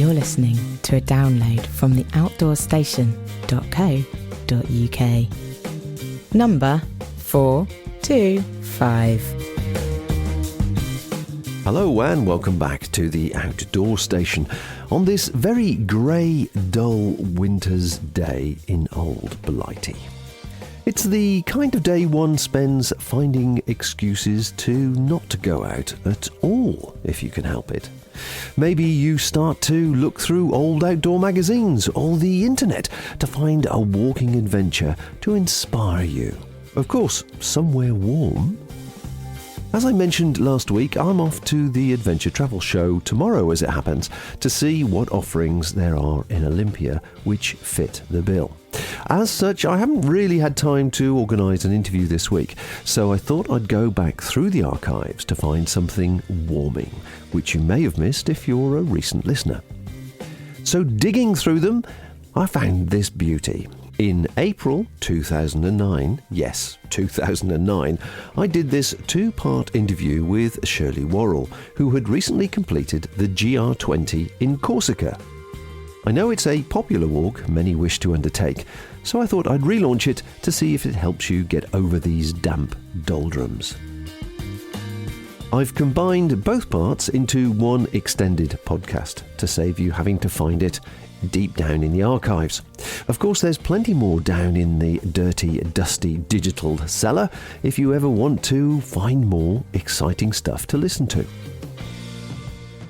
You're listening to a download from the outdoorstation.co.uk. Number 425. Hello and welcome back to the Outdoor Station on this very grey, dull winter's day in Old Blighty. It's the kind of day one spends finding excuses to not go out at all, if you can help it. Maybe you start to look through old outdoor magazines or the internet to find a walking adventure to inspire you. Of course, somewhere warm. As I mentioned last week, I'm off to the Adventure Travel Show tomorrow, as it happens, to see what offerings there are in Olympia which fit the bill. As such, I haven't really had time to organise an interview this week, so I thought I'd go back through the archives to find something warming, which you may have missed if you're a recent listener. So digging through them, I found this beauty. In April 2009, yes, 2009, I did this two-part interview with Shirley Worrell, who had recently completed the GR20 in Corsica. I know it's a popular walk many wish to undertake, so I thought I'd relaunch it to see if it helps you get over these damp doldrums. I've combined both parts into one extended podcast to save you having to find it deep down in the archives. Of course, there's plenty more down in the dirty, dusty digital cellar if you ever want to find more exciting stuff to listen to.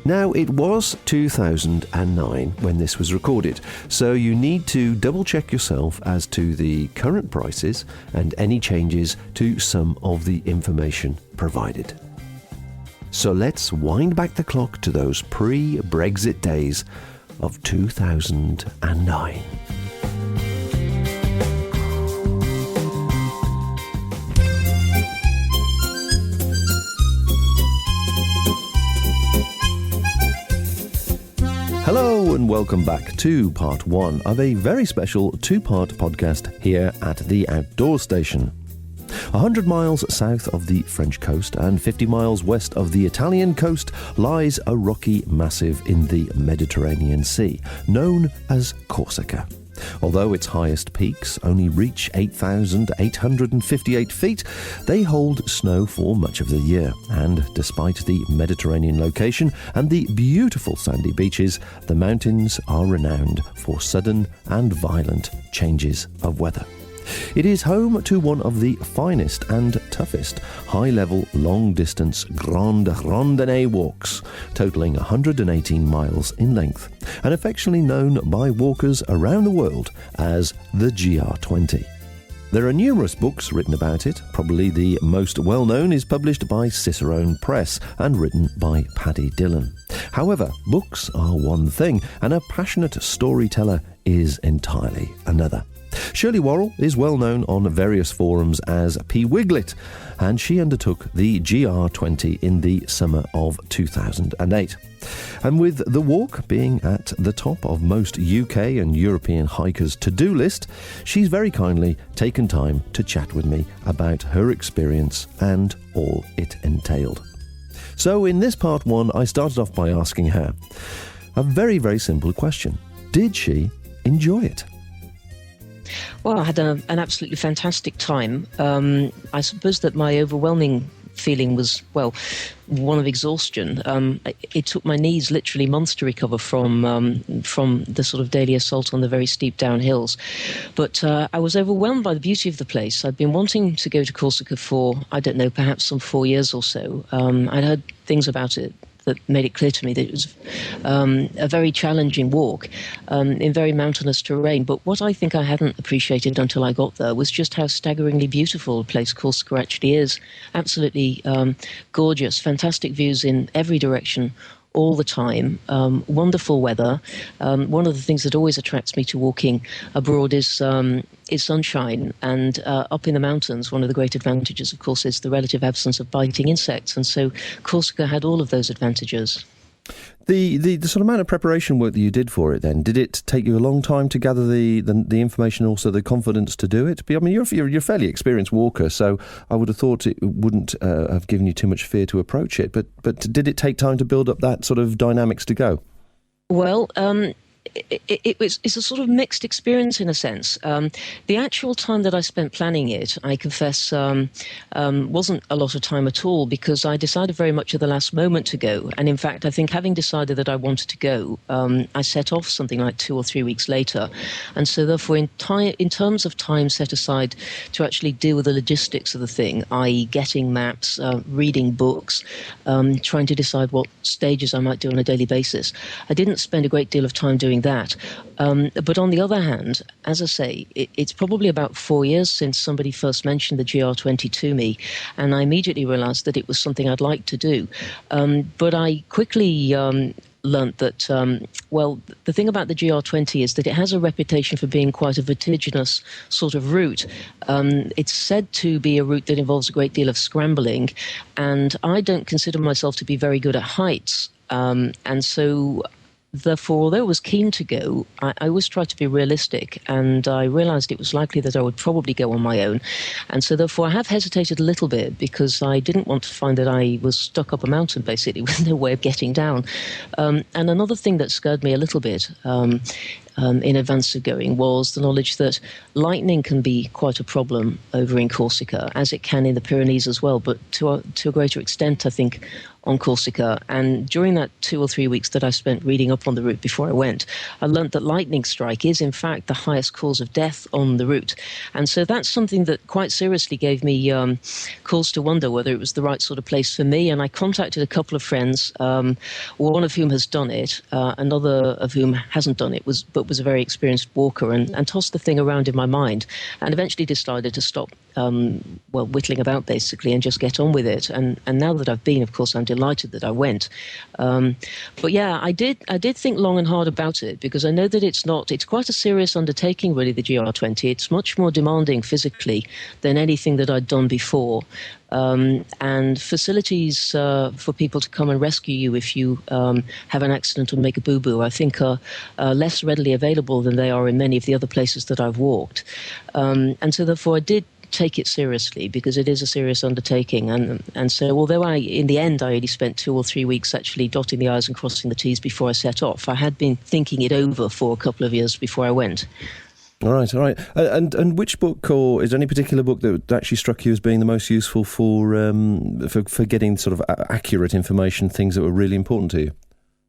Now, it was 2009 when this was recorded, so you need to double check yourself as to the current prices and any changes to some of the information provided. So let's wind back the clock to those pre-Brexit days of 2009. Hello and welcome back to part one of a very special two-part podcast here at the Outdoor Station. 100 miles south of the French coast and 50 miles west of the Italian coast lies a rocky massive in the Mediterranean Sea, known as Corsica. Although its highest peaks only reach 8,858 feet, they hold snow for much of the year, and despite the Mediterranean location and the beautiful sandy beaches, the mountains are renowned for sudden and violent changes of weather. It is home to one of the finest and toughest high-level, long-distance Grande Randonnée walks, totalling 118 miles in length, and affectionately known by walkers around the world as the GR20. There are numerous books written about it. Probably the most well-known is published by Cicerone Press and written by Paddy Dillon. However, books are one thing, and a passionate storyteller is entirely another. Shirley Worrell is well known on various forums as P. Wiglet, and she undertook the GR20 in the summer of 2008. And with the walk being at the top of most UK and European hikers' to-do list, she's very kindly taken time to chat with me about her experience and all it entailed. So in this part one, I started off by asking her a very, very simple question. Did she enjoy it? Well, I had an absolutely fantastic time. I suppose that my overwhelming feeling was, well, one of exhaustion. It took my knees literally months to recover from the sort of daily assault on the very steep downhills. But I was overwhelmed by the beauty of the place. I'd been wanting to go to Corsica for, I don't know, perhaps some 4 years or so. I'd heard things about it that made it clear to me that it was a very challenging walk in very mountainous terrain. But what I think I hadn't appreciated until I got there was just how staggeringly beautiful a place Corsica actually is. Absolutely gorgeous, fantastic views in every direction all the time, wonderful weather. One of the things that always attracts me to walking abroad is sunshine, and up in the mountains, one of the great advantages, of course, is the relative absence of biting insects, and so Corsica had all of those advantages. The sort of amount of preparation work that you did for it then, did it take you a long time to gather the information and also the confidence to do it? I mean, you're a fairly experienced walker, so I would have thought it wouldn't have given you too much fear to approach it. But did it take time to build up that sort of dynamics to go? Well, it's a sort of mixed experience in a sense. The actual time that I spent planning it, I confess, wasn't a lot of time at all because I decided very much at the last moment to go. And in fact, I think having decided that I wanted to go, I set off something like 2 or 3 weeks later. And so therefore, in terms of time set aside to actually deal with the logistics of the thing, i.e. getting maps, reading books, trying to decide what stages I might do on a daily basis, I didn't spend a great deal of time doing that. But on the other hand, as I say, it's probably about 4 years since somebody first mentioned the GR20 to me, and I immediately realized that it was something I'd like to do. But I quickly learnt that, well, the thing about the GR20 is that it has a reputation for being quite a vertiginous sort of route. It's said to be a route that involves a great deal of scrambling, and I don't consider myself to be very good at heights. And so therefore, although I was keen to go, I always tried to be realistic, and I realized it was likely that I would probably go on my own. And so therefore, I have hesitated a little bit because I didn't want to find that I was stuck up a mountain, basically, with no way of getting down. And another thing that scared me a little bit in advance of going was the knowledge that lightning can be quite a problem over in Corsica, as it can in the Pyrenees as well, but to a greater extent, I think, on Corsica. And during that 2 or 3 weeks that I spent reading up on the route before I went, I learnt that lightning strike is, in fact, the highest cause of death on the route. And so that's something that quite seriously gave me cause to wonder whether it was the right sort of place for me. And I contacted a couple of friends, one of whom has done it, another of whom hasn't done it, but was a very experienced walker, and tossed the thing around in my mind, and eventually decided to stop whittling about basically and just get on with it. And now that I've been, of course, I'm delighted that I went. But yeah, I did think long and hard about it because I know that it's quite a serious undertaking, really, the GR20. It's much more demanding physically than anything that I'd done before. And facilities for people to come and rescue you if you have an accident or make a boo-boo, I think are less readily available than they are in many of the other places that I've walked. And so therefore I did take it seriously because it is a serious undertaking. And so although in the end, I only spent 2 or 3 weeks actually dotting the I's and crossing the T's before I set off, I had been thinking it over for a couple of years before I went. All right. And which book, or is there any particular book that actually struck you as being the most useful for getting sort of accurate information, things that were really important to you?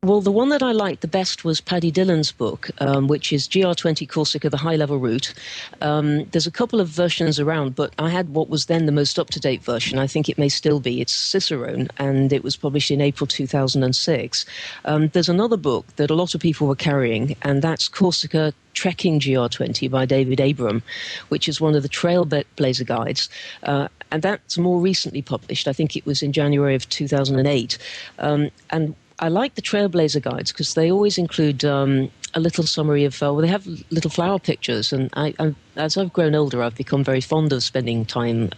Well, the one that I liked the best was Paddy Dillon's book, which is GR20 Corsica, the high-level route. There's a couple of versions around, but I had what was then the most up-to-date version. I think it may still be. It's Cicerone, and it was published in April 2006. There's another book that a lot of people were carrying, and that's Corsica Trekking GR20 by David Abram, which is one of the Trailblazer guides. And that's more recently published. I think it was in January of 2008. And I like the Trailblazer guides because they always include a little summary of, they have little flower pictures, and as I've grown older, I've become very fond of spending time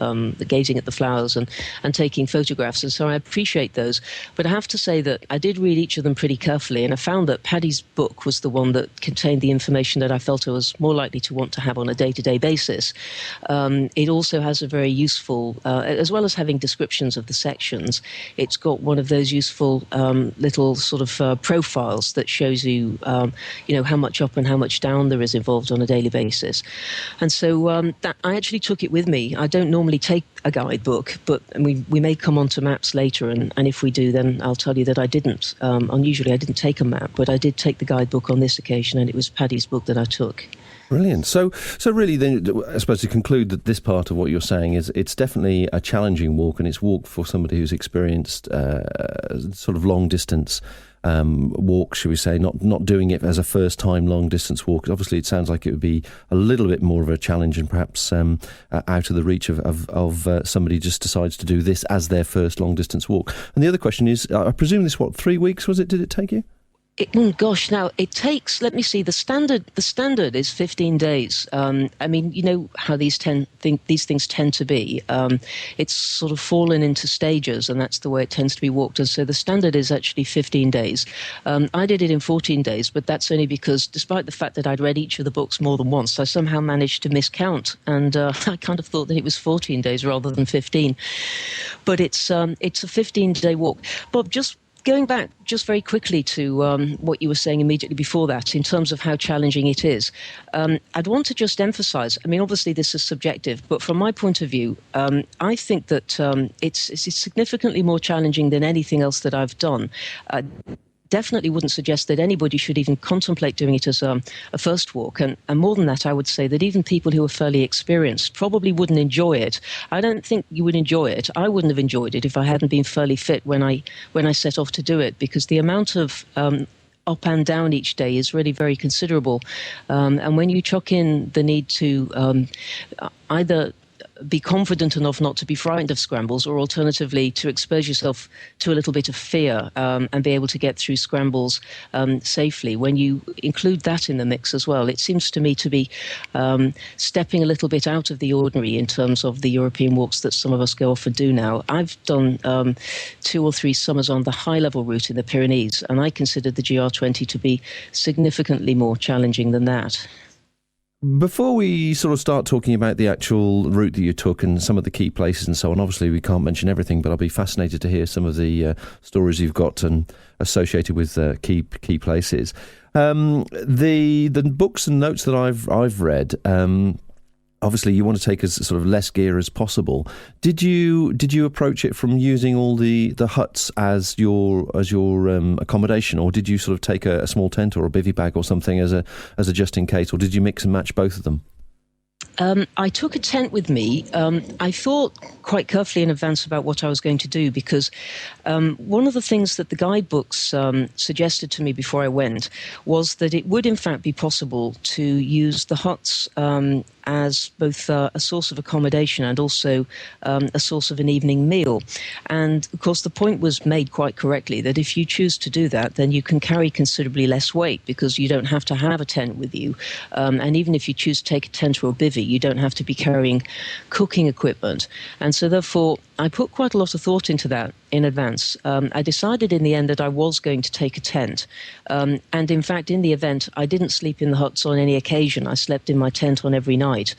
gazing at the flowers and taking photographs, and so I appreciate those. But I have to say that I did read each of them pretty carefully, and I found that Paddy's book was the one that contained the information that I felt I was more likely to want to have on a day-to-day basis. It also has a very useful, as well as having descriptions of the sections, it's got one of those useful little sort of profiles that shows you, how much up and how much down there is involved on a daily basis. And so I actually took it with me. I don't normally take a guidebook, but we may come on to maps later, and if we do, then I'll tell you that I didn't. Unusually, I didn't take a map, but I did take the guidebook on this occasion, and it was Paddy's book that I took. Brilliant. So really, then, I suppose to conclude that this part of what you're saying is it's definitely a challenging walk, and it's walk for somebody who's experienced sort of long distance walk, should we say, not doing it as a first time long distance walk. Obviously, it sounds like it would be a little bit more of a challenge and perhaps out of the reach of somebody who just decides to do this as their first long distance walk. And the other question is, I presume this, 3 weeks was it? Did it take you? Now it takes, let me see, the standard is 15 days. I mean, you know how these things tend to be. It's sort of fallen into stages, and that's the way it tends to be walked. And so the standard is actually 15 days. I did it in 14 days, but that's only because despite the fact that I'd read each of the books more than once, I somehow managed to miscount. And I kind of thought that it was 14 days rather than 15. But it's a 15-day walk. Bob, just Going back just very quickly to what you were saying immediately before that, in terms of how challenging it is, I'd want to just emphasize, I mean, obviously this is subjective, but from my point of view, I think that it's significantly more challenging than anything else that I've done. Definitely wouldn't suggest that anybody should even contemplate doing it as a first walk. And more than that, I would say that even people who are fairly experienced probably wouldn't enjoy it. I don't think you would enjoy it. I wouldn't have enjoyed it if I hadn't been fairly fit when I set off to do it, because the amount of up and down each day is really very considerable. And when you chuck in the need to either be confident enough not to be frightened of scrambles, or alternatively to expose yourself to a little bit of fear and be able to get through scrambles safely. When you include that in the mix as well, it seems to me to be stepping a little bit out of the ordinary in terms of the European walks that some of us go off and do now. I've done 2 or 3 summers on the high-level route in the Pyrenees, and I consider the GR20 to be significantly more challenging than that. Before we sort of start talking about the actual route that you took and some of the key places and so on, obviously we can't mention everything, but I'll be fascinated to hear some of the stories you've got and associated with key places. The books and notes that I've read, obviously you want to take as sort of less gear as possible. Did you approach it from using all the huts as your accommodation, or did you sort of take a small tent or a bivy bag or something as a just in case, or did you mix and match both of them? I took a tent with me. I thought quite carefully in advance about what I was going to do, because one of the things that the guidebooks suggested to me before I went was that it would in fact be possible to use the huts as both a source of accommodation and also a source of an evening meal. And of course the point was made quite correctly that if you choose to do that, then you can carry considerably less weight, because you don't have to have a tent with you. And even if you choose to take a tent or a bivvy, you don't have to be carrying cooking equipment. And so therefore I put quite a lot of thought into that in advance. I decided in the end that I was going to take a tent. And in fact, in the event, I didn't sleep in the huts on any occasion. I slept in my tent on every night.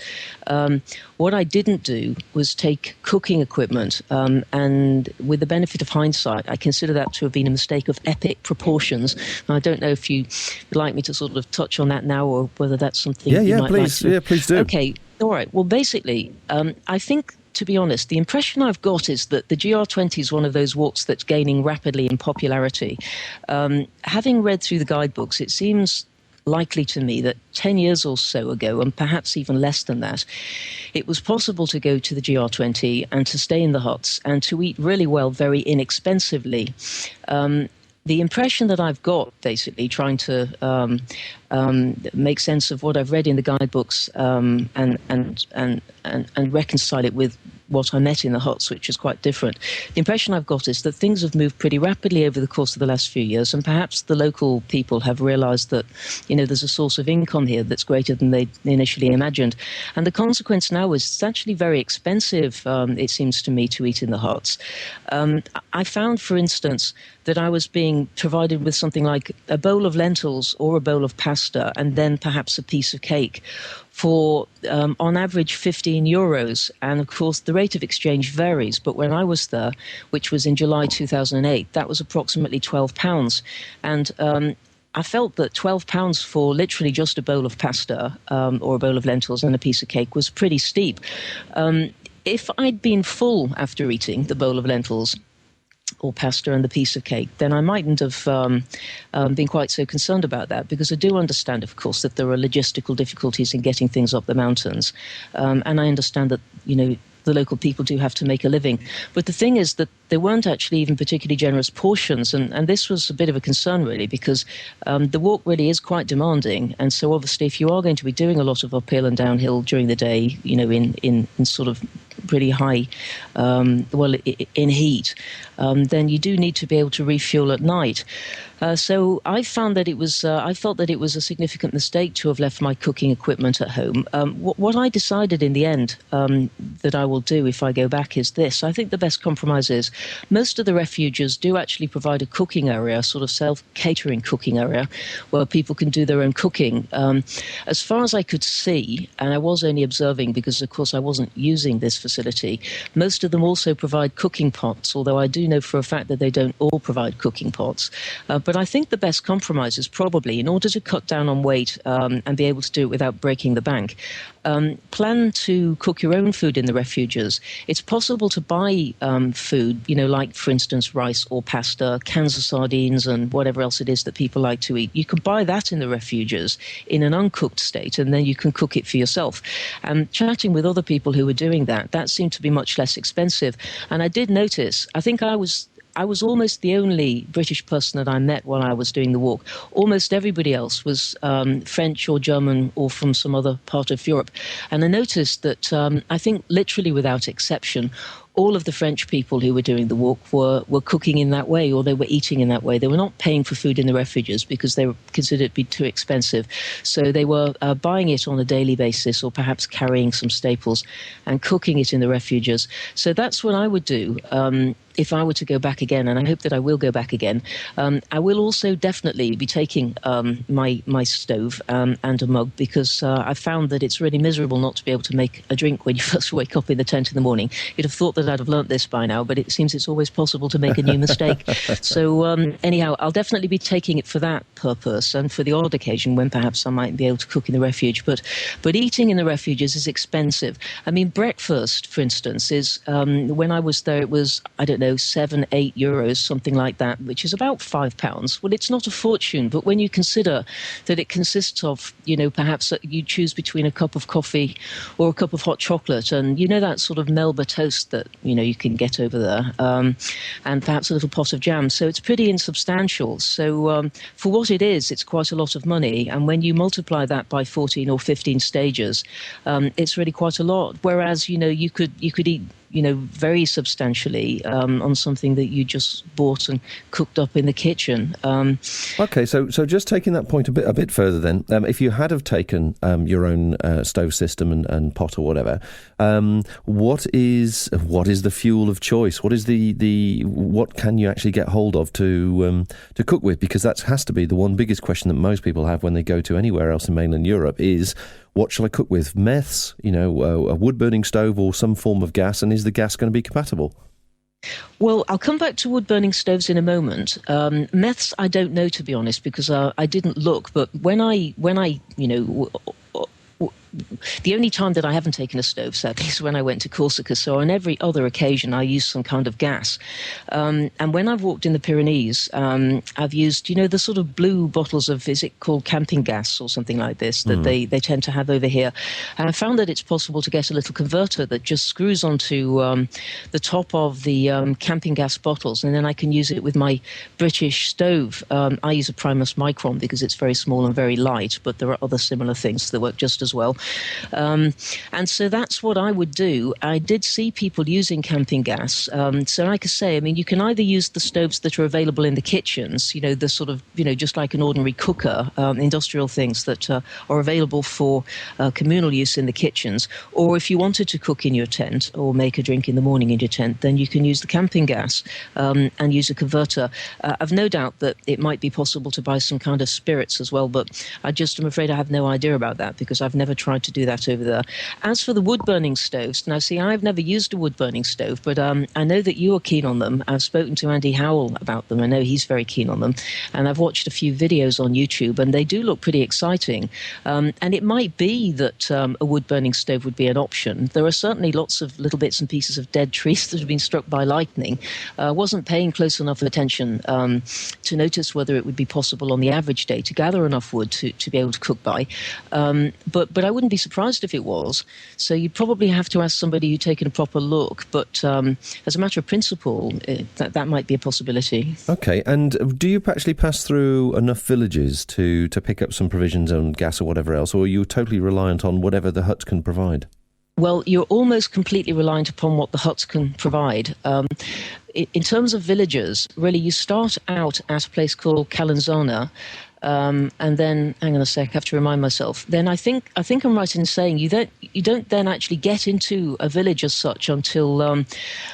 What I didn't do was take cooking equipment. And with the benefit of hindsight, I consider that to have been a mistake of epic proportions. And I don't know if you'd like me to sort of touch on that now, or whether that's something you might please. like to... Yeah, please do. Okay, all right. Well, basically, I think, to be honest, the impression I've got is that the GR20 is one of those walks that's gaining rapidly in popularity. Having read through the guidebooks, it seems likely to me that 10 years or so ago, and perhaps even less than that, it was possible to go to the GR20 and to stay in the huts and to eat really well, very inexpensively. The impression that I've got, basically, trying to make sense of what I've read in the guidebooks and reconcile it with what I met in the huts, which is quite different. The impression I've got is that things have moved pretty rapidly over the course of the last few years, and perhaps the local people have realised that, there's a source of income here that's greater than they initially imagined. And the consequence now is it's actually very expensive, it seems to me, to eat in the huts. I found, for instance, that I was being provided with something like a bowl of lentils or a bowl of pasta, and then perhaps a piece of cake, for on average €15. And of course the rate of exchange varies, but when I was there, which was in July 2008, that was approximately £12. And I felt that £12 for literally just a bowl of pasta or a bowl of lentils and a piece of cake was pretty steep. If I'd been full after eating the bowl of lentils or pasta and the piece of cake, then I mightn't have been quite so concerned about that, because I do understand, of course, that there are logistical difficulties in getting things up the mountains. And I understand that, the local people do have to make a living. But the thing is that there weren't actually even particularly generous portions, and this was a bit of a concern, really, because the walk really is quite demanding. And so obviously if you are going to be doing a lot of uphill and downhill during the day, in sort of pretty high, in heat, then you do need to be able to refuel at night. So I found that I felt that it was a significant mistake to have left my cooking equipment at home. What I decided in the end that I will will do if I go back is this. I think the best compromise is most of the refuges do actually provide a cooking area, sort of self-catering cooking area, where people can do their own cooking. As far as I could see, and I was only observing because, of course, I wasn't using this facility, most of them also provide cooking pots, although I do know for a fact that they don't all provide cooking pots. But I think the best compromise is probably, in order to cut down on weight and be able to do it without breaking the bank, plan to cook your own food in the refuges. It's possible to buy food, like, for instance, rice or pasta, cans of sardines and whatever else it is that people like to eat. You can buy that in the refuges in an uncooked state, and then you can cook it for yourself. And chatting with other people who were doing that seemed to be much less expensive. And I did notice, I think I was almost the only British person that I met while I was doing the walk. Almost everybody else was French or German or from some other part of Europe. And I noticed that I think literally without exception, all of the French people who were doing the walk were cooking in that way, or they were eating in that way. They were not paying for food in the refuges because they were considered to be too expensive. So they were buying it on a daily basis, or perhaps carrying some staples and cooking it in the refuges. So that's what I would do if I were to go back again, and I hope that I will go back again. I will also definitely be taking my stove and a mug, because I've found that it's really miserable not to be able to make a drink when you first wake up in the tent in the morning. You'd have thought that I'd have learnt this by now, but it seems it's always possible to make a new mistake. So anyhow, I'll definitely be taking it for that purpose, and for the odd occasion when perhaps I might be able to cook in the refuge. But eating in the refuges is expensive. I mean, breakfast, for instance, is when I was there, it was, I don't know, €7-8, something like that, which is about £5. Well, it's not a fortune, but when you consider that it consists of, perhaps you choose between a cup of coffee or a cup of hot chocolate, and that sort of Melba toast that you can get over there, and perhaps a little pot of jam. So it's pretty insubstantial. So for what it is, it's quite a lot of money. And when you multiply that by 14 or 15 stages, it's really quite a lot. Whereas you could eat very substantially on something that you just bought and cooked up in the kitchen. Okay, so just taking that point a bit further then, if you had have taken your own stove system and pot or whatever, what is the fuel of choice? What is what can you actually get hold of to cook with? Because that has to be the one biggest question that most people have when they go to anywhere else in mainland Europe is, what shall I cook with? Meths, a wood-burning stove or some form of gas, and is the gas going to be compatible? Well, I'll come back to wood-burning stoves in a moment. Meths, I don't know, to be honest, because I didn't look. But when I the only time that I haven't taken a stove, sadly, is when I went to Corsica. So on every other occasion, I use some kind of gas. And when I've walked in the Pyrenees, I've used, the sort of blue bottles of, is it called camping gas or something like this, that they tend to have over here. And I found that it's possible to get a little converter that just screws onto the top of the camping gas bottles, and then I can use it with my British stove. I use a Primus Micron because it's very small and very light, but there are other similar things that work just as well. And so that's what I would do. I did see people using camping gas. So like I say, you can either use the stoves that are available in the kitchens, the sort of, just like an ordinary cooker, industrial things that are available for communal use in the kitchens. Or if you wanted to cook in your tent or make a drink in the morning in your tent, then you can use the camping gas and use a converter. I've no doubt that it might be possible to buy some kind of spirits as well, but I'm afraid I have no idea about that because I've never tried to do that over there. As for the wood-burning stoves, now see, I've never used a wood-burning stove, but I know that you are keen on them. I've spoken to Andy Howell about them. I know he's very keen on them. And I've watched a few videos on YouTube, and they do look pretty exciting. And it might be that a wood-burning stove would be an option. There are certainly lots of little bits and pieces of dead trees that have been struck by lightning. I wasn't paying close enough attention to notice whether it would be possible on the average day to gather enough wood to be able to cook by. But I wouldn't be surprised if it was. So you'd probably have to ask somebody who'd taken a proper look. But as a matter of principle, that might be a possibility. Okay, and do you actually pass through enough villages to pick up some provisions and gas or whatever else, or are you totally reliant on whatever the huts can provide? Well, you're almost completely reliant upon what the huts can provide. In terms of villages, really, you start out at a place called Calanzona, And then, hang on a sec, I have to remind myself. Then I think I'm right in saying you don't then actually get into a village as such until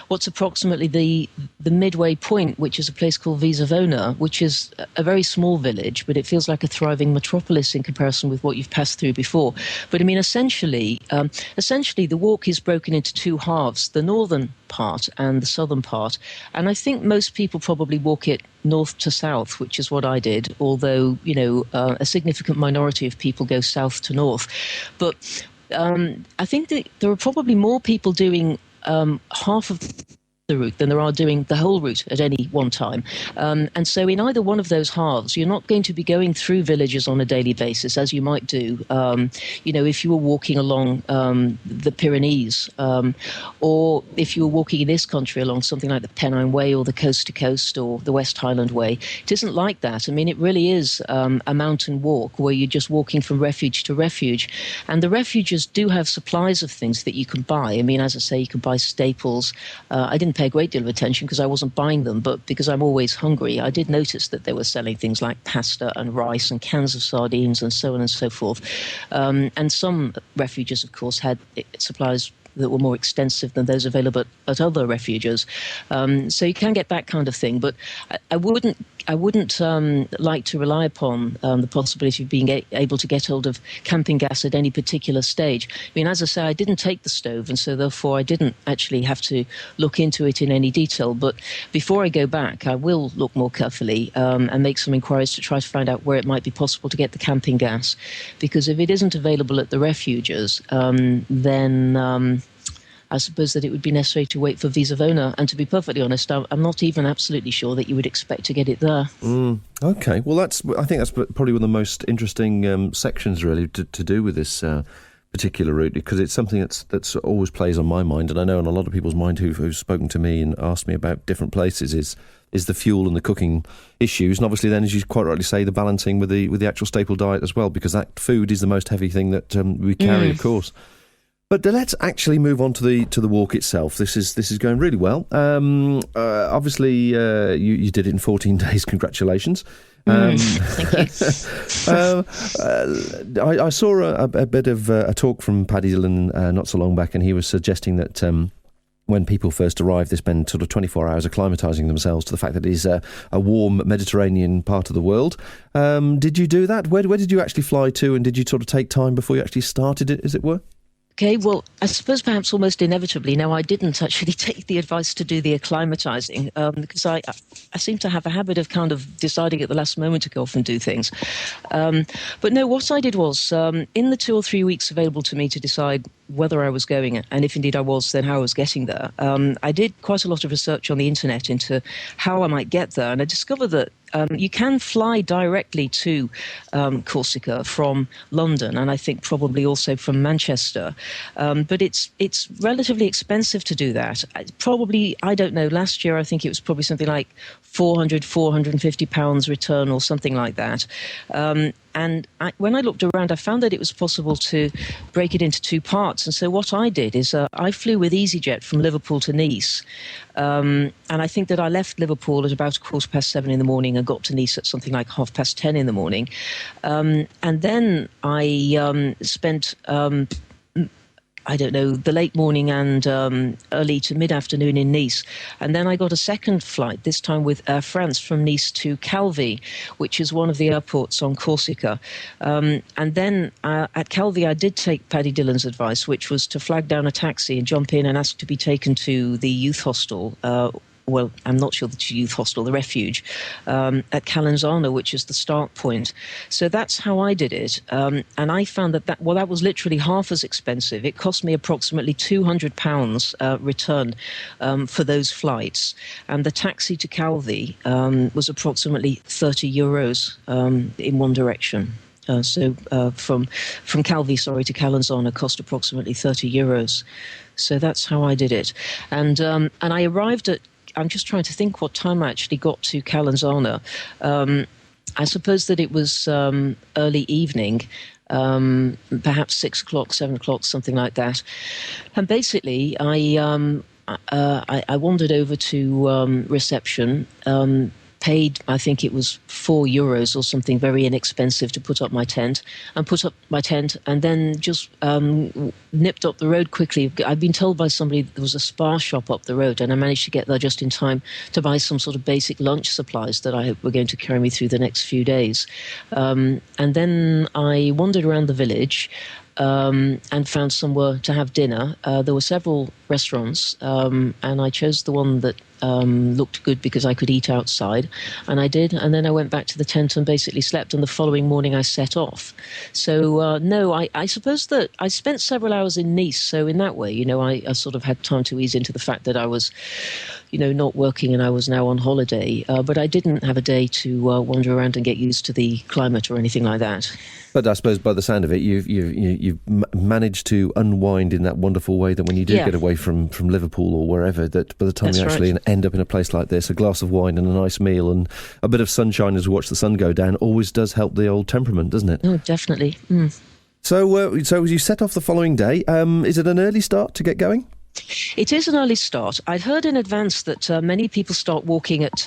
what's approximately the midway point, which is a place called Visavona, which is a very small village, but it feels like a thriving metropolis in comparison with what you've passed through before. But I mean, essentially, the walk is broken into two halves: the northern part and the southern part. And I think most people probably walk it north to south, which is what I did, although, a significant minority of people go south to north. But I think that there are probably more people doing half of the route than there are doing the whole route at any one time. And so in either one of those halves, you're not going to be going through villages on a daily basis as you might do, if you were walking along the Pyrenees, or if you were walking in this country along something like the Pennine Way or the Coast to Coast or the West Highland Way. It isn't like that. I mean, it really is a mountain walk where you're just walking from refuge to refuge. And the refuges do have supplies of things that you can buy. I mean, as I say, you can buy staples. I didn't pay a great deal of attention because I wasn't buying them, but because I'm always hungry, I did notice that they were selling things like pasta and rice and cans of sardines and so on and so forth. And some refuges, of course, had supplies that were more extensive than those available at other refuges. So you can get that kind of thing, but I wouldn't like to rely upon the possibility of being able to get hold of camping gas at any particular stage. I mean, as I say, I didn't take the stove, and so therefore I didn't actually have to look into it in any detail. But before I go back, I will look more carefully and make some inquiries to try to find out where it might be possible to get the camping gas. Because if it isn't available at the refuges, then I suppose that it would be necessary to wait for Visavona. And to be perfectly honest, I'm not even absolutely sure that you would expect to get it there. Okay, well, I think that's probably one of the most interesting sections, really, to do with this particular route, because it's something that's always plays on my mind, and I know on a lot of people's mind who've spoken to me and asked me about different places is the fuel and the cooking issues, and obviously then, as you quite rightly say, the balancing with the actual staple diet as well, because that food is the most heavy thing that we carry, of course. But let's actually move on to the walk itself. This is going really well. Obviously, you did it in 14 days. Congratulations. Thank you. I saw a bit of a talk from Paddy Dillon not so long back, and he was suggesting that when people first arrive, they spend sort of 24 hours acclimatising themselves to the fact that it is a warm Mediterranean part of the world. Did you do that? Where did you actually fly to, and did you sort of take time before you actually started it, as it were? Okay, well, I suppose perhaps almost inevitably. Now, I didn't actually take the advice to do the acclimatising because I seem to have a habit of kind of deciding at the last moment to go off and do things. But no, what I did was, in the 2 or 3 weeks available to me to decide whether I was going, and if indeed I was, then how I was getting there, I did quite a lot of research on the internet into how I might get there, and I discovered that you can fly directly to Corsica from London, and I think probably also from Manchester. But it's relatively expensive to do that. Probably, I don't know, last year I think it was probably something like £450 return or something like that. And when I looked around, I found that it was possible to break it into two parts. And so what I did is I flew with EasyJet from Liverpool to Nice. And I think that I left Liverpool at about 7:15 in the morning and got to Nice at something like 10:30 in the morning. And then I spent I don't know, the late morning and early to mid-afternoon in Nice. And then I got a second flight, this time with Air France from Nice to Calvi, which is one of the airports on Corsica. And then at Calvi, I did take Paddy Dillon's advice, which was to flag down a taxi and jump in and ask to be taken to the youth hostel, well, I'm not sure the youth hostel, the refuge, at Calanzano, which is the start point. So that's how I did it. And I found that was literally half as expensive. It cost me approximately £200 return for those flights. And the taxi to Calvi was approximately €30 in one direction. So from Calvi, to Calanzano cost approximately €30. So that's how I did it. And I arrived at, I'm just trying to think what time I actually got to Calanzano. I suppose that it was early evening, perhaps 6 o'clock, 7 o'clock, something like that. And basically, I wandered over to reception. paid, I think it was €4 or something very inexpensive to put up my tent, and then just nipped up the road quickly. I'd been told by somebody there was a spa shop up the road, and I managed to get there just in time to buy some sort of basic lunch supplies that I hope were going to carry me through the next few days. And then I wandered around the village and found somewhere to have dinner. There were several restaurants, and I chose the one that looked good because I could eat outside, and I did. And then I went back to the tent and basically slept, and the following morning I set off. So no, I suppose that I spent several hours in Nice, so in that way, I sort of had time to ease into the fact that I was not working and I was now on holiday, but I didn't have a day to wander around and get used to the climate or anything like that. But I suppose by the sound of it, you've managed to unwind in that wonderful way that when you do get away from Liverpool or wherever, that by the time you actually end up in a place like this, a glass of wine and a nice meal and a bit of sunshine as we watch the sun go down always does help the old temperament, doesn't it? Oh, definitely. So you set off the following day. Is it an early start to get going? It is an early start. I'd heard in advance that many people start walking at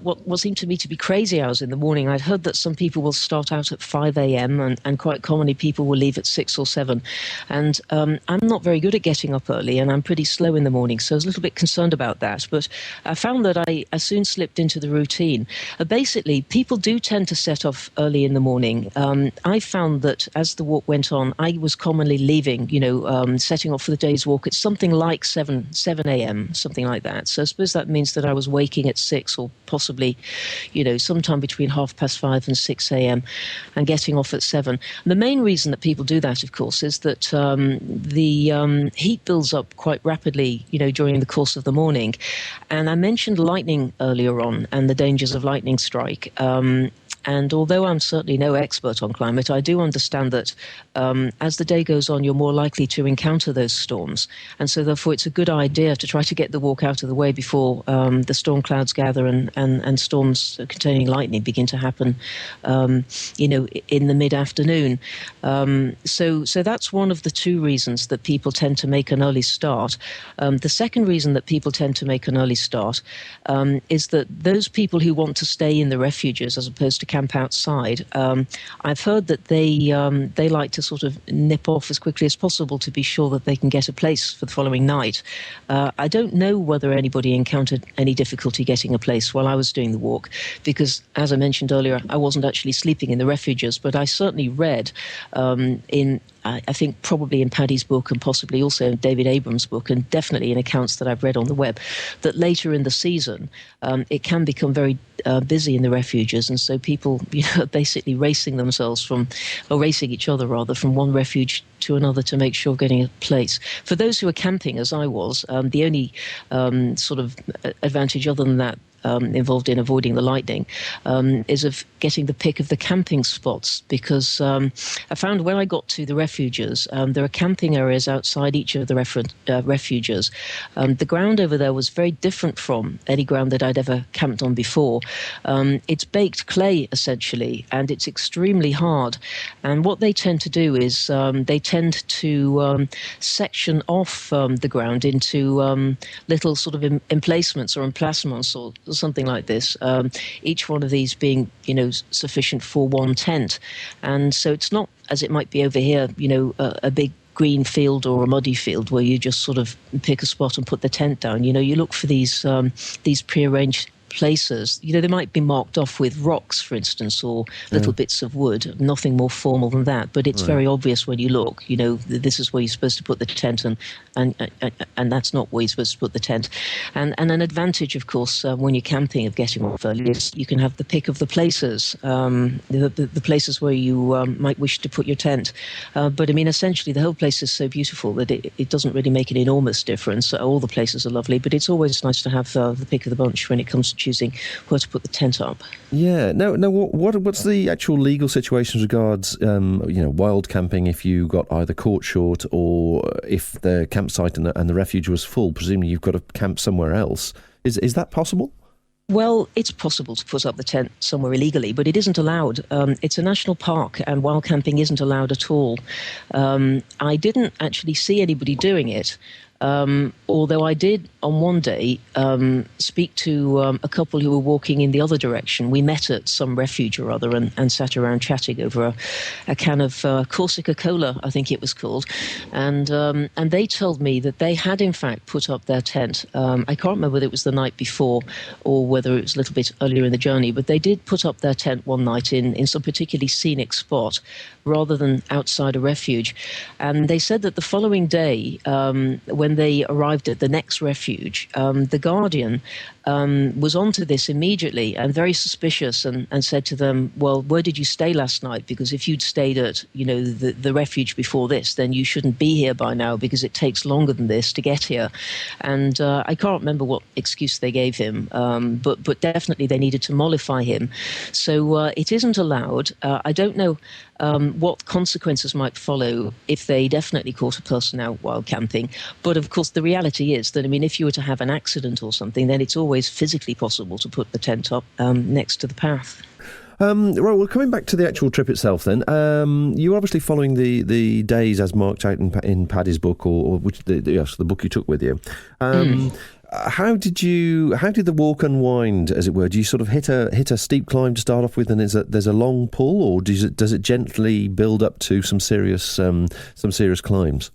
what seemed to me to be crazy hours in the morning. I'd heard that some people will start out at 5 a.m. and quite commonly people will leave at 6 or 7. And I'm not very good at getting up early, and I'm pretty slow in the morning, so I was a little bit concerned about that. But I found that I soon slipped into the routine. Basically, people do tend to set off early in the morning. I found that as the walk went on, I was commonly leaving, setting off for the day's walk at something like 7 a.m., something like that. So I suppose that means that I was waking at 6 or possibly, sometime between 5:30 and 6 a.m. and getting off at 7. And the main reason that people do that, of course, is that the heat builds up quite rapidly, during the course of the morning. And I mentioned lightning earlier on and the dangers of lightning strike. And although I'm certainly no expert on climate, I do understand that as the day goes on, you're more likely to encounter those storms. And so therefore, it's a good idea to try to get the walk out of the way before the storm clouds gather and storms containing lightning begin to happen, in the mid-afternoon. So that's one of the two reasons that people tend to make an early start. The second reason that people tend to make an early start is that those people who want to stay in the refuges as opposed to camp outside, I've heard that they like to sort of nip off as quickly as possible to be sure that they can get a place for the following night. I don't know whether anybody encountered any difficulty getting a place while I was doing the walk, because, as I mentioned earlier, I wasn't actually sleeping in the refuges, but I certainly read I think probably in Paddy's book and possibly also in David Abram's book, and definitely in accounts that I've read on the web, that later in the season it can become very busy in the refuges, and so people are basically racing each other rather, from one refuge to another to make sure of getting a place. For those who are camping, as I was, the only sort of advantage other than that involved in avoiding the lightning is of getting the pick of the camping spots, because I found when I got to the refuges, there are camping areas outside each of the refuges. The ground over there was very different from any ground that I'd ever camped on before. It's baked clay, essentially, and it's extremely hard. And what they tend to do is they tend to section off the ground into little sort of emplacements or emplacements or something like this, each one of these being, sufficient for one tent. And so it's not, as it might be over here, a big green field or a muddy field where you just sort of pick a spot and put the tent down. You look for these prearranged places. They might be marked off with rocks, for instance, or little bits of wood, nothing more formal than that, but it's very obvious when you look, this is where you're supposed to put the tent, and that's not where you're supposed to put the tent. And an advantage, of course, when you're camping of getting off early is you can have the pick of the places, the places where you might wish to put your tent. But I mean, essentially, the whole place is so beautiful that it doesn't really make an enormous difference. All the places are lovely, but it's always nice to have the pick of the bunch when it comes to choosing where to put the tent up. Yeah. No. What's the actual legal situation as regards, wild camping? If you got either caught short, or if the campsite and the refuge was full, presumably you've got to camp somewhere else. Is that possible? Well, it's possible to put up the tent somewhere illegally, but it isn't allowed. It's a national park, and wild camping isn't allowed at all. I didn't actually see anybody doing it. Although I did on one day speak to a couple who were walking in the other direction. We met at some refuge or other and sat around chatting over a can of Corsica Cola, I think it was called. And they told me that they had in fact put up their tent. I can't remember whether it was the night before or whether it was a little bit earlier in the journey, but they did put up their tent one night in some particularly scenic spot rather than outside a refuge. And they said that the following day, when they arrived at the next refuge, the Guardian was onto this immediately and very suspicious and said to them, well, where did you stay last night? Because if you'd stayed at, the refuge before this, then you shouldn't be here by now because it takes longer than this to get here. And I can't remember what excuse they gave him, but definitely they needed to mollify him. So it isn't allowed. I don't know what consequences might follow if they definitely caught a person out while camping. But of course, the reality is that, if you were to have an accident or something, then it's always physically possible to put the tent up next to the path. Right, well, coming back to the actual trip itself then, you're obviously following the days as marked out in Paddy's book, or which the book you took with you. How did the walk unwind, as it were? Do you sort of hit a steep climb to start off with, and there's a long pull, or does it gently build up to some serious climbs?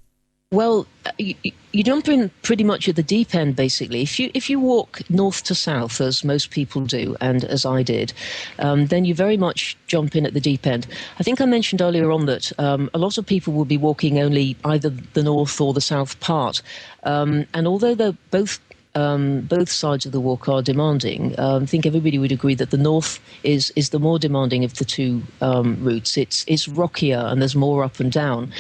Well, you jump in pretty much at the deep end, basically. If you walk north to south, as most people do, and as I did, then you very much jump in at the deep end. I think I mentioned earlier on that a lot of people will be walking only either the north or the south part. And although they're both sides of the walk are demanding, I think everybody would agree that the north is the more demanding of the two routes. It's rockier and there's more up and down,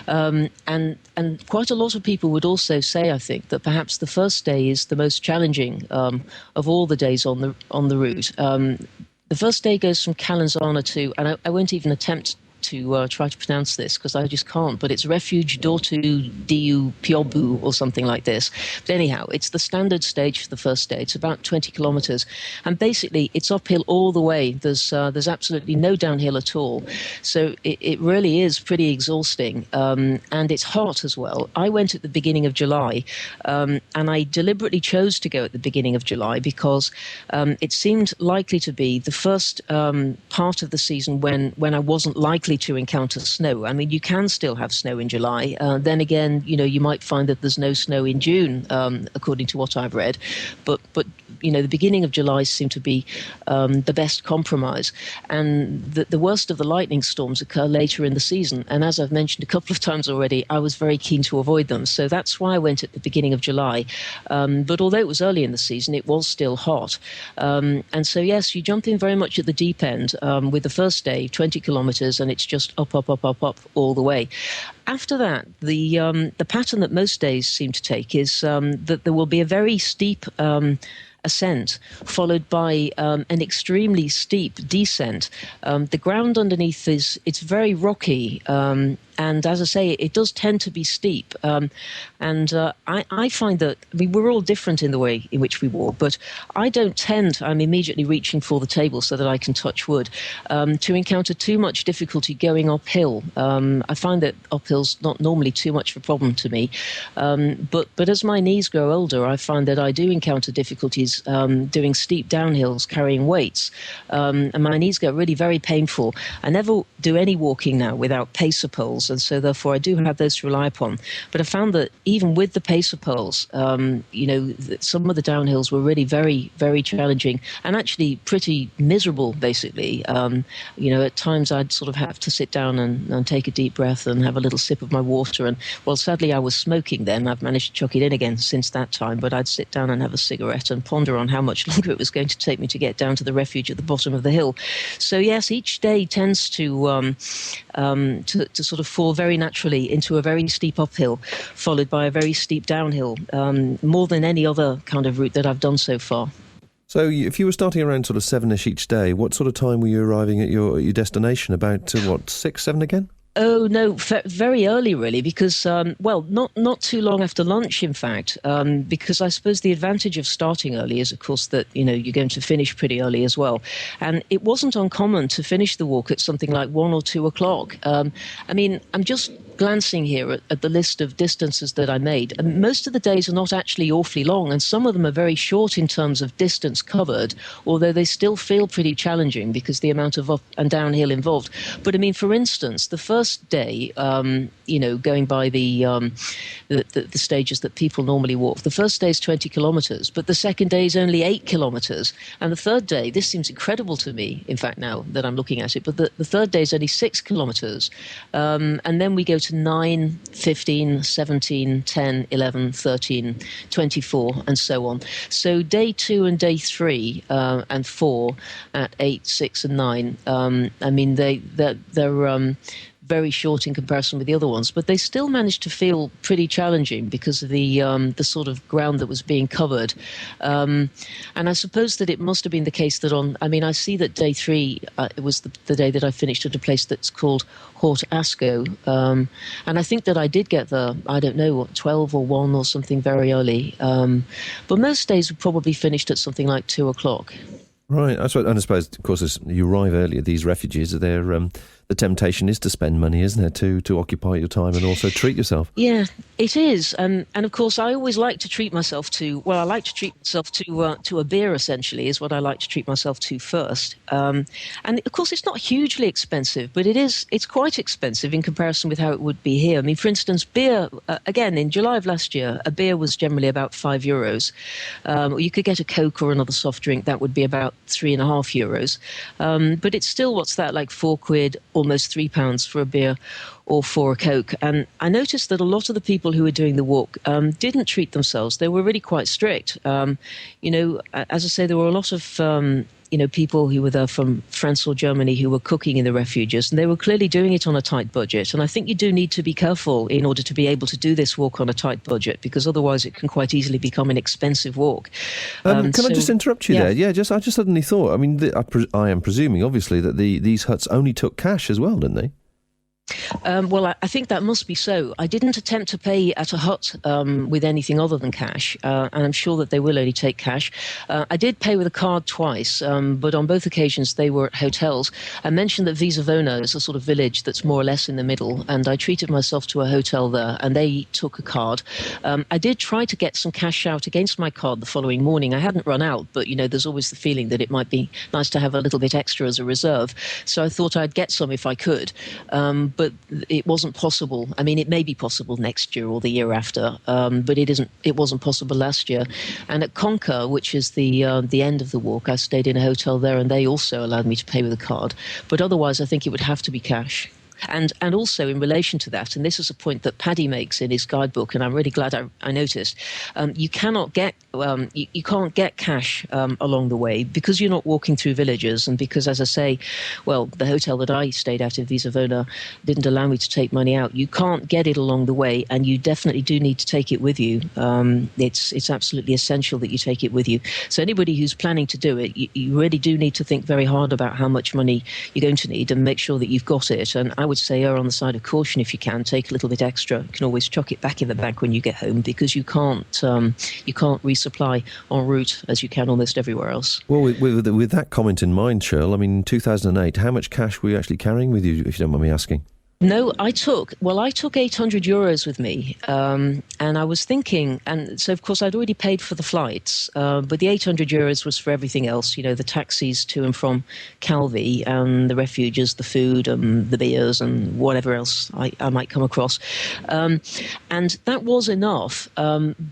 and quite a lot of people would also say, I think, that perhaps the first day is the most challenging of all the days on the route. The first day goes from Calanzana to, and I won't even attempt to try to pronounce this because I just can't, but it's Refuge Dortu Diu Piobu or something like this. But anyhow, it's the standard stage for the first day. It's about 20 kilometers, and basically it's uphill all the way. There's absolutely no downhill at all, so it really is pretty exhausting, and it's hot as well. I went at the beginning of July, and I deliberately chose to go at the beginning of July because it seemed likely to be the first part of the season when I wasn't likely to encounter snow. You can still have snow in July. Then again, you might find that there's no snow in June, according to what I've read. But the beginning of July seemed to be the best compromise. And the worst of the lightning storms occur later in the season. And as I've mentioned a couple of times already, I was very keen to avoid them. So that's why I went at the beginning of July. But although it was early in the season, it was still hot. And so, yes, you jump in very much at the deep end with the first day, 20 kilometers, and it's just up all the way. After that, the pattern that most days seem to take is that there will be a very steep ascent, followed by an extremely steep descent. The ground underneath it's very rocky, and as I say, it does tend to be steep. I find that we're all different in the way in which we walk, but I don't tend, I'm immediately reaching for the table so that I can touch wood, to encounter too much difficulty going uphill. I find that uphill's not normally too much of a problem to me, but as my knees grow older, I find that I do encounter difficulties doing steep downhills, carrying weights, and my knees get really very painful. I never do any walking now without pacer poles, and so therefore I do have those to rely upon. But I found that even with the pacer poles, some of the downhills were really very, very challenging and actually pretty miserable, basically. At times I'd sort of have to sit down and take a deep breath and have a little sip of my water. And, well, sadly I was smoking then. I've managed to chuck it in again since that time, but I'd sit down and have a cigarette and ponder on how much longer it was going to take me to get down to the refuge at the bottom of the hill. So, yes, each day tends to sort of fall very naturally into a very steep uphill, followed by a very steep downhill, more than any other kind of route that I've done so far. So if you were starting around sort of 7ish each day, what sort of time were you arriving at your destination? About, 6, 7 again? Oh, no, very early, really, because, not too long after lunch, in fact, because I suppose the advantage of starting early is, of course, that, you're going to finish pretty early as well. And it wasn't uncommon to finish the walk at something like 1 or 2 o'clock. I'm just glancing here at the list of distances that I made, and most of the days are not actually awfully long, and some of them are very short in terms of distance covered, although they still feel pretty challenging because the amount of up and downhill involved. But I mean, for instance, the first day, going by the stages that people normally walk, the first day is 20 kilometers, but the second day is only 8 kilometers, and the third day, this seems incredible to me, in fact, now that I'm looking at it, but the third day is only 6 kilometers, and then we go to 9, 15, 17, 10, 11, 13, 24, and so on. So day 2 and day 3 and 4 at 8, 6, and 9. I mean, they're very short in comparison with the other ones, but they still managed to feel pretty challenging because of the sort of ground that was being covered. And I suppose that it must have been the case that I see that day 3 it was the day that I finished at a place that's called Hort Asco, and I think that I did get there, 12 or 1 or something very early, but most days were probably finished at something like 2 o'clock. Right, and I suppose, of course, as you arrive early at these refuges, the temptation is to spend money, isn't it, to occupy your time and also treat yourself? Yeah, it is, and of course, I always like to treat myself to a beer. Essentially, is what I like to treat myself to first. And of course, it's not hugely expensive, but it's quite expensive in comparison with how it would be here. I mean, for instance, beer. Again, in July of last year, a beer was generally about €5. You could get a Coke or another soft drink that would be about €3.50. But it's still, what's that, like £4, almost £3 for a beer or for a Coke. And I noticed that a lot of the people who were doing the walk didn't treat themselves. They were really quite strict. As I say, there were a lot of people who were there from France or Germany who were cooking in the refuges, and they were clearly doing it on a tight budget. And I think you do need to be careful in order to be able to do this walk on a tight budget, because otherwise it can quite easily become an expensive walk. Can I just interrupt you there? Yeah, I just suddenly thought, I mean, I am presuming, obviously, that these huts only took cash as well, didn't they? Well, I think that must be so. I didn't attempt to pay at a hut with anything other than cash, and I'm sure that they will only take cash. I did pay with a card twice, but on both occasions they were at hotels. I mentioned that Visavona is a sort of village that's more or less in the middle, and I treated myself to a hotel there, and they took a card. I did try to get some cash out against my card the following morning. I hadn't run out, but, there's always the feeling that it might be nice to have a little bit extra as a reserve. So I thought I'd get some if I could. But it wasn't possible. I mean, it may be possible next year or the year after, but it wasn't possible last year. And at Conca, which is the end of the walk, I stayed in a hotel there, and they also allowed me to pay with a card. But otherwise, I think it would have to be cash. And also in relation to that, and this is a point that Paddy makes in his guidebook, and I'm really glad I noticed, you can't get cash along the way because you're not walking through villages, and because, as I say, well, the hotel that I stayed at in Visavona didn't allow me to take money out. You can't get it along the way, and you definitely do need to take it with you. It's absolutely essential that you take it with you. So anybody who's planning to do it, you really do need to think very hard about how much money you're going to need and make sure that you've got it. And I would say err on the side of caution if you can. Take a little bit extra. You can always chuck it back in the bag when you get home, because you can't resupply en route as you can almost everywhere else. Well, with that comment in mind, Shirl, I mean, 2008, how much cash were you actually carrying with you, if you don't mind me asking? No, I took €800 with me, and I was thinking, and so of course I'd already paid for the flights, but the €800 was for everything else, the taxis to and from Calvi, and the refuges, the food, and the beers, and whatever else I might come across, and that was enough.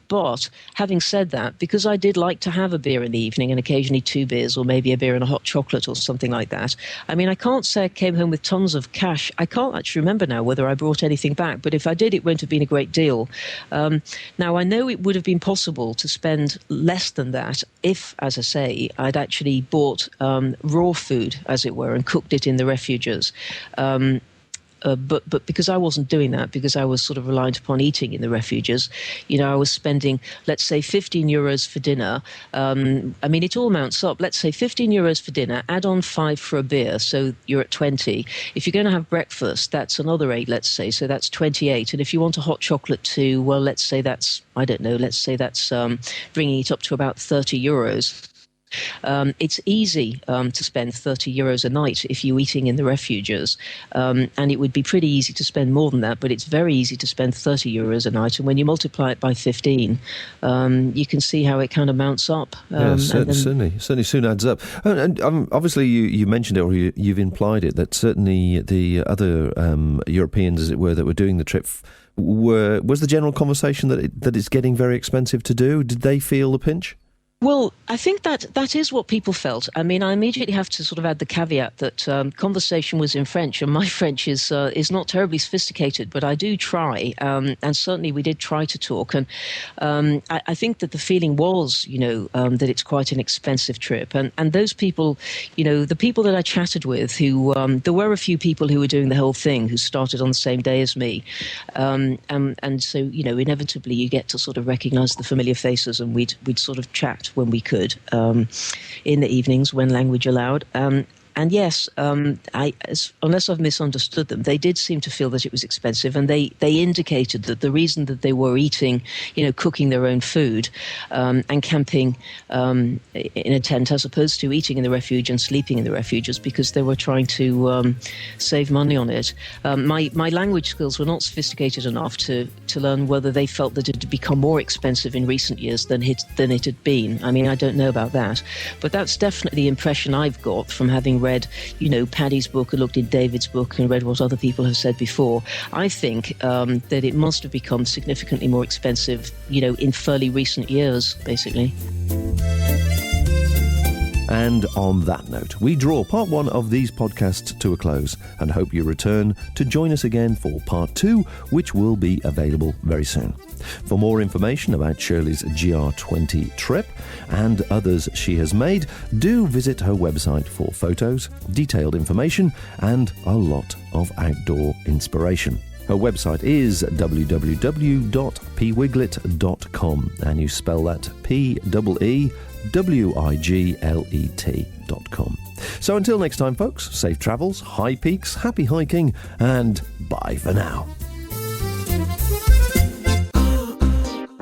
But having said that, because I did like to have a beer in the evening, and occasionally 2 beers, or maybe a beer and a hot chocolate or something like that, I mean, I can't say I came home with tons of cash. I can't actually remember now whether I brought anything back, but if I did, it won't have been a great deal. Now, I know it would have been possible to spend less than that if, as I say, I'd actually bought raw food, as it were, and cooked it in the refuges. But because I wasn't doing that, because I was sort of reliant upon eating in the refuges, I was spending, let's say, €15 for dinner. I mean, it all mounts up. Let's say €15 for dinner, add on 5 for a beer, so you're at 20. If you're going to have breakfast, that's another 8, let's say, so that's 28. And if you want a hot chocolate too, well, let's say that's, I don't know, let's say that's bringing it up to about €30. It's easy to spend €30 a night if you're eating in the refuges, and it would be pretty easy to spend more than that, but it's very easy to spend €30 a night, and when you multiply it by 15, you can see how it kind of mounts up. Certainly soon adds up. And obviously you mentioned it, or you've implied it, that certainly the other Europeans, as it were, that were doing the trip, was the general conversation that it's getting very expensive to do? Did they feel the pinch? Well, I think that is what people felt. I mean, I immediately have to sort of add the caveat that conversation was in French, and my French is not terribly sophisticated, but I do try, and certainly we did try to talk. And I think that the feeling was, that it's quite an expensive trip. And those people, the people that I chatted with, who there were a few people who were doing the whole thing, who started on the same day as me, and so inevitably you get to sort of recognise the familiar faces, and we'd sort of chat when we could, in the evenings when language allowed. And yes, unless I've misunderstood them, they did seem to feel that it was expensive, and they indicated that the reason that they were eating, cooking their own food, and camping in a tent as opposed to eating in the refuge and sleeping in the refuge, is because they were trying to save money on it. My language skills were not sophisticated enough to learn whether they felt that it had become more expensive in recent years than it had been. I mean, I don't know about that, but that's definitely the impression I've got from having read, Paddy's book and looked in David's book and read what other people have said before. I think that it must have become significantly more expensive, in fairly recent years, basically. And on that note, we draw part 1 of these podcasts to a close and hope you return to join us again for part 2, which will be available very soon. For more information about Shirley's GR20 trip and others she has made, do visit her website for photos, detailed information, and a lot of outdoor inspiration. Her website is www.pwiglet.com, and you spell that PEEWIGLET.com. So until next time, folks, safe travels, high peaks, happy hiking, and bye for now.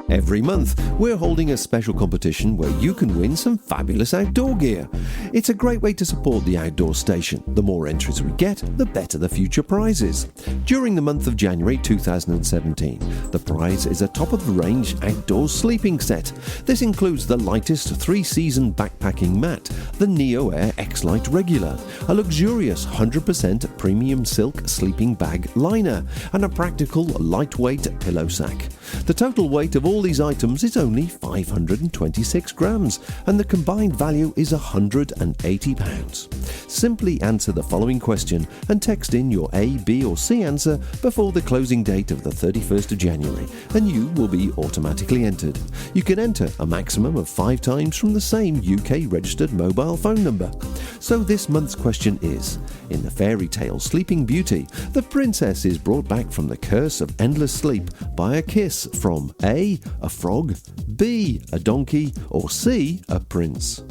Every month, we're holding a special competition where you can win some fabulous outdoor gear. It's a great way to support the Outdoor Station. The more entries we get, the better the future prizes. During the month of January 2017, the prize is a top-of-the-range outdoor sleeping set. This includes the lightest 3-season backpacking mat, the Neo Air X-Lite Regular, a luxurious 100% premium silk sleeping bag liner, and a practical lightweight pillow sack. The total weight of all these items is only 526 grams, and the combined value is £180. Simply answer the following question and text in your A, B or C answer before the closing date of the 31st of January, and you will be automatically entered. You can enter a maximum of 5 times from the same UK registered mobile phone number. So this month's question is, in the fairy tale Sleeping Beauty, the princess is brought back from the curse of endless sleep by a kiss from A, a frog, B, a donkey, or C, a prince.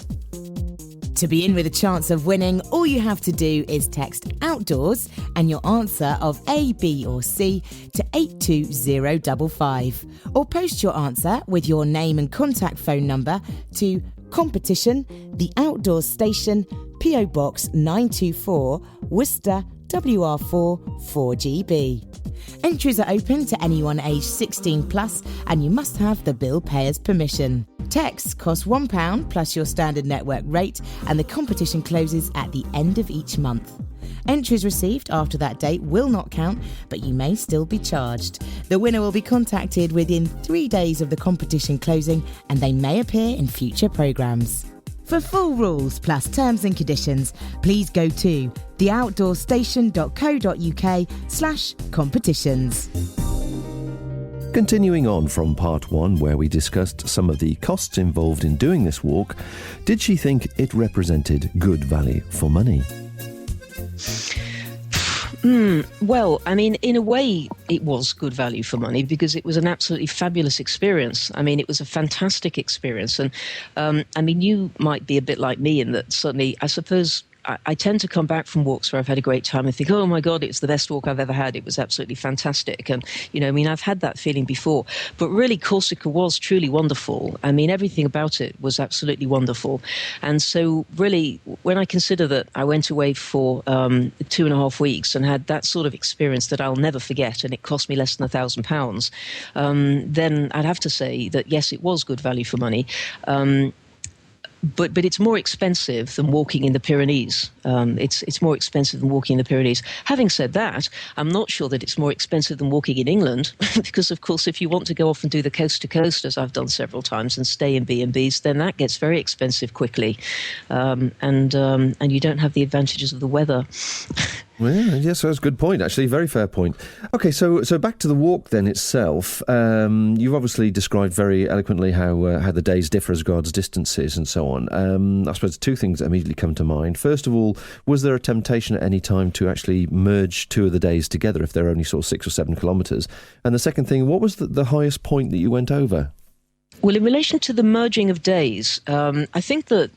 To be in with a chance of winning, all you have to do is text outdoors and your answer of A, B or C to 82055, or post your answer with your name and contact phone number to Competition, The Outdoor Station, PO Box 924, Worcester, WR4 4GB. Entries are open to anyone aged 16 plus, and you must have the bill payer's permission. Texts cost £1 plus your standard network rate, and the competition closes at the end of each month. Entries received after that date will not count, but you may still be charged. The winner will be contacted within 3 days of the competition closing, and they may appear in future programmes. For full rules plus terms and conditions, please go to theoutdoorstation.co.uk/competitions. Continuing on from part 1, where we discussed some of the costs involved in doing this walk, did she think it represented good value for money? Well, I mean, in a way, it was good value for money because it was an absolutely fabulous experience. I mean, it was a fantastic experience. And, I mean, you might be a bit like me in that certainly, I suppose, I tend to come back from walks where I've had a great time and think, oh my God, it's the best walk I've ever had. It was absolutely fantastic. And, I mean, I've had that feeling before. But really, Corsica was truly wonderful. I mean, everything about it was absolutely wonderful. And so really, when I consider that I went away for 2.5 weeks and had that sort of experience that I'll never forget, and it cost me less than £1,000, then I'd have to say that, yes, it was good value for money. But it's more expensive than walking in the Pyrenees. It's more expensive than walking in the Pyrenees. Having said that, I'm not sure that it's more expensive than walking in England, because of course, if you want to go off and do the coast to coast, as I've done several times, and stay in B&Bs, then that gets very expensive quickly, and you don't have the advantages of the weather. Well, yes, that's a good point, actually. Very fair point. Okay, so back to the walk then itself. You've obviously described very eloquently how the days differ as regards distances and so on. I suppose two things that immediately come to mind. First of all, was there a temptation at any time to actually merge two of the days together if they're only sort of 6 or 7 kilometres? And the second thing, what was the highest point that you went over? Well, in relation to the merging of days, I think that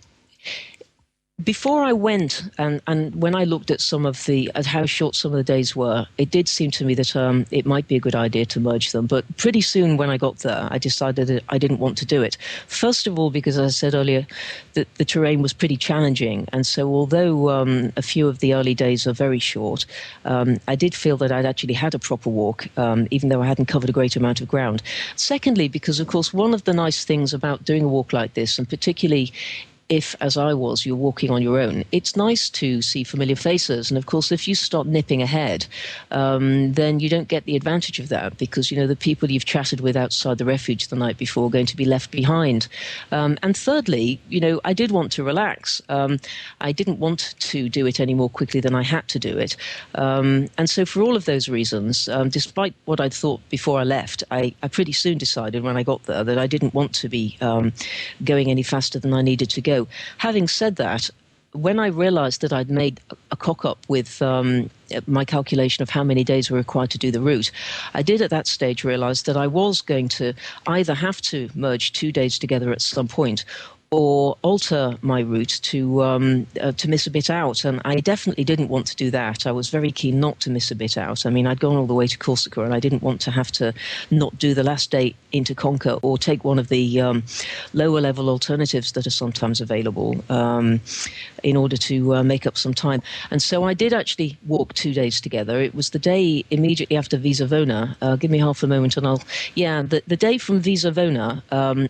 before I went, and when I looked at at how short some of the days were, it did seem to me that it might be a good idea to merge them. But pretty soon when I got there, I decided that I didn't want to do it. First of all, because as I said earlier, the terrain was pretty challenging. And so although a few of the early days are very short, I did feel that I'd actually had a proper walk, even though I hadn't covered a great amount of ground. Secondly, because of course, one of the nice things about doing a walk like this, and particularly if, as I was, you're walking on your own, it's nice to see familiar faces. And of course, if you start nipping ahead, then you don't get the advantage of that because, the people you've chatted with outside the refuge the night before are going to be left behind. And thirdly, I did want to relax. I didn't want to do it any more quickly than I had to do it. And so for all of those reasons, despite what I'd thought before I left, I pretty soon decided when I got there that I didn't want to be going any faster than I needed to go. Having said that, when I realized that I'd made a cock-up with my calculation of how many days were required to do the route, I did at that stage realize that I was going to either have to merge 2 days together at some point or alter my route to miss a bit out. And I definitely didn't want to do that. I was very keen not to miss a bit out. I mean, I'd gone all the way to Corsica and I didn't want to have to not do the last day into Conca or take one of the lower level alternatives that are sometimes available in order to make up some time. And so I did actually walk 2 days together. It was the day immediately after Visavona. Give me half a moment and the day from Visavona,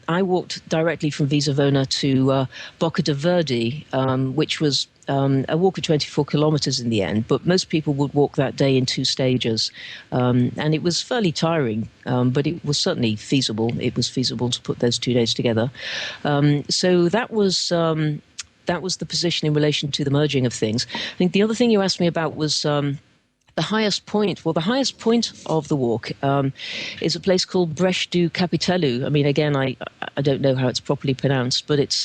I walked directly from Visavona to Boca de Verde, which was a walk of 24 kilometres in the end, but most people would walk that day in 2 stages. And it was fairly tiring, but it was certainly feasible. It was feasible to put those 2 days together. So that was the position in relation to the merging of things. I think the other thing you asked me about was the highest point. Well, the highest point of the walk is a place called Breche du Capitelu. I mean, again, I don't know how it's properly pronounced, but it's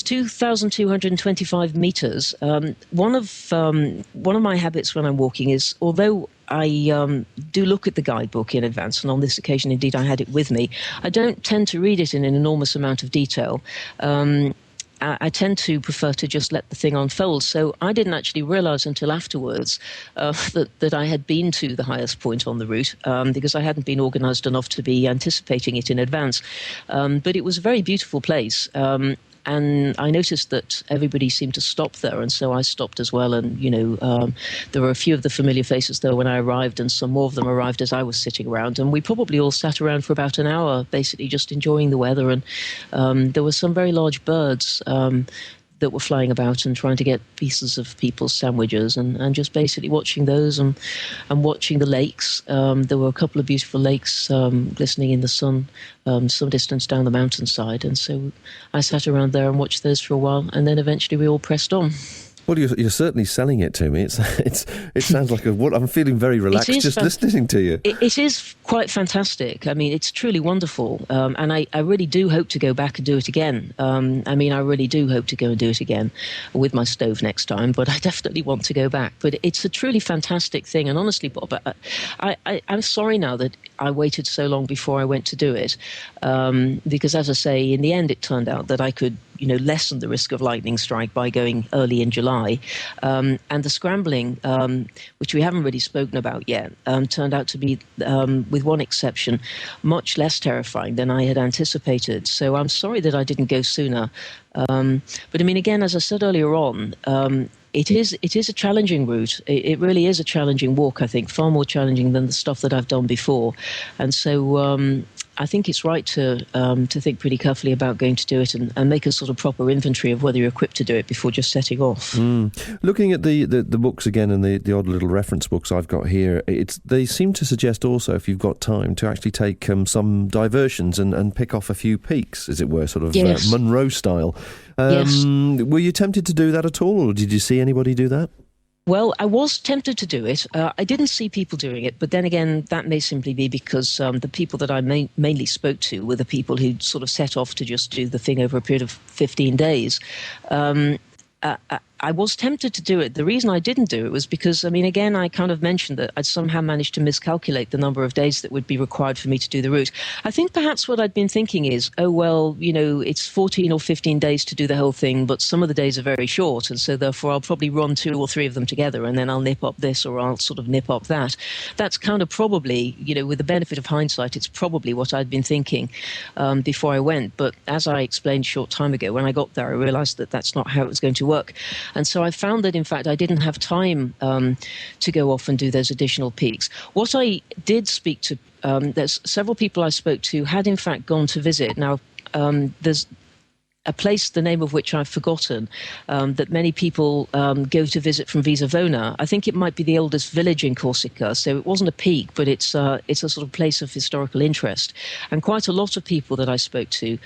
2,225 meters. One of my habits when I'm walking is, although I do look at the guidebook in advance, and on this occasion, indeed, I had it with me, I don't tend to read it in an enormous amount of detail. I tend to prefer to just let the thing unfold. So I didn't actually realize until afterwards that I had been to the highest point on the route because I hadn't been organized enough to be anticipating it in advance. But it was a very beautiful place. And I noticed that everybody seemed to stop there, and so I stopped as well. And, there were a few of the familiar faces there when I arrived, and some more of them arrived as I was sitting around. And we probably all sat around for about an hour, basically just enjoying the weather. And there were some very large birds that were flying about and trying to get pieces of people's sandwiches and just basically watching those and watching the lakes. There were a couple of beautiful lakes glistening in the sun some distance down the mountainside. And so I sat around there and watched those for a while. And then eventually we all pressed on. Well, you're certainly selling it to me. It sounds like I'm feeling very relaxed just listening to you. It is quite fantastic. I mean, it's truly wonderful. And I really do hope to go back and do it again. I really do hope to go and do it again with my stove next time, but I definitely want to go back. But it's a truly fantastic thing. And honestly, Bob, I'm sorry now that I waited so long before I went to do it. Because as I say, in the end, it turned out that I could lessen the risk of lightning strike by going early in July. And the scrambling, which we haven't really spoken about yet, turned out to be, with one exception, much less terrifying than I had anticipated. So I'm sorry that I didn't go sooner. But I mean, again, as I said earlier on, it is a challenging route. It really is a challenging walk, I think, far more challenging than the stuff that I've done before. And so I think it's right to think pretty carefully about going to do it and make a sort of proper inventory of whether you're equipped to do it before just setting off. Looking at the books again and the odd little reference books I've got here, they seem to suggest also, if you've got time, to actually take some diversions and pick off a few peaks, as it were, sort of Yes. Monroe style. Yes. Were you tempted to do that at all, or did you see anybody do that? Well, I was tempted to do it. I didn't see people doing it, but then again, that may simply be because the people that I mainly spoke to were the people who sort of set off to just do the thing over a period of 15 days. I was tempted to do it. The reason I didn't do it was because, I mean, again, I kind of mentioned that I'd somehow managed to miscalculate the number of days that would be required for me to do the route. I think perhaps what I'd been thinking is, oh, well, it's 14 or 15 days to do the whole thing, but some of the days are very short, and so therefore I'll probably run 2 or 3 of them together, and then I'll nip up this or I'll sort of nip up that. That's kind of probably, with the benefit of hindsight, it's probably what I'd been thinking before I went. But as I explained a short time ago, when I got there, I realized that that's not how it was going to work. And so I found that, in fact, I didn't have time to go off and do those additional peaks. What I did speak to, there's several people I spoke to had, in fact, gone to visit. Now, there's a place, the name of which I've forgotten, that many people go to visit from Visavona. I think it might be the oldest village in Corsica, so it wasn't a peak, but it's a sort of place of historical interest. And quite a lot of people that I spoke to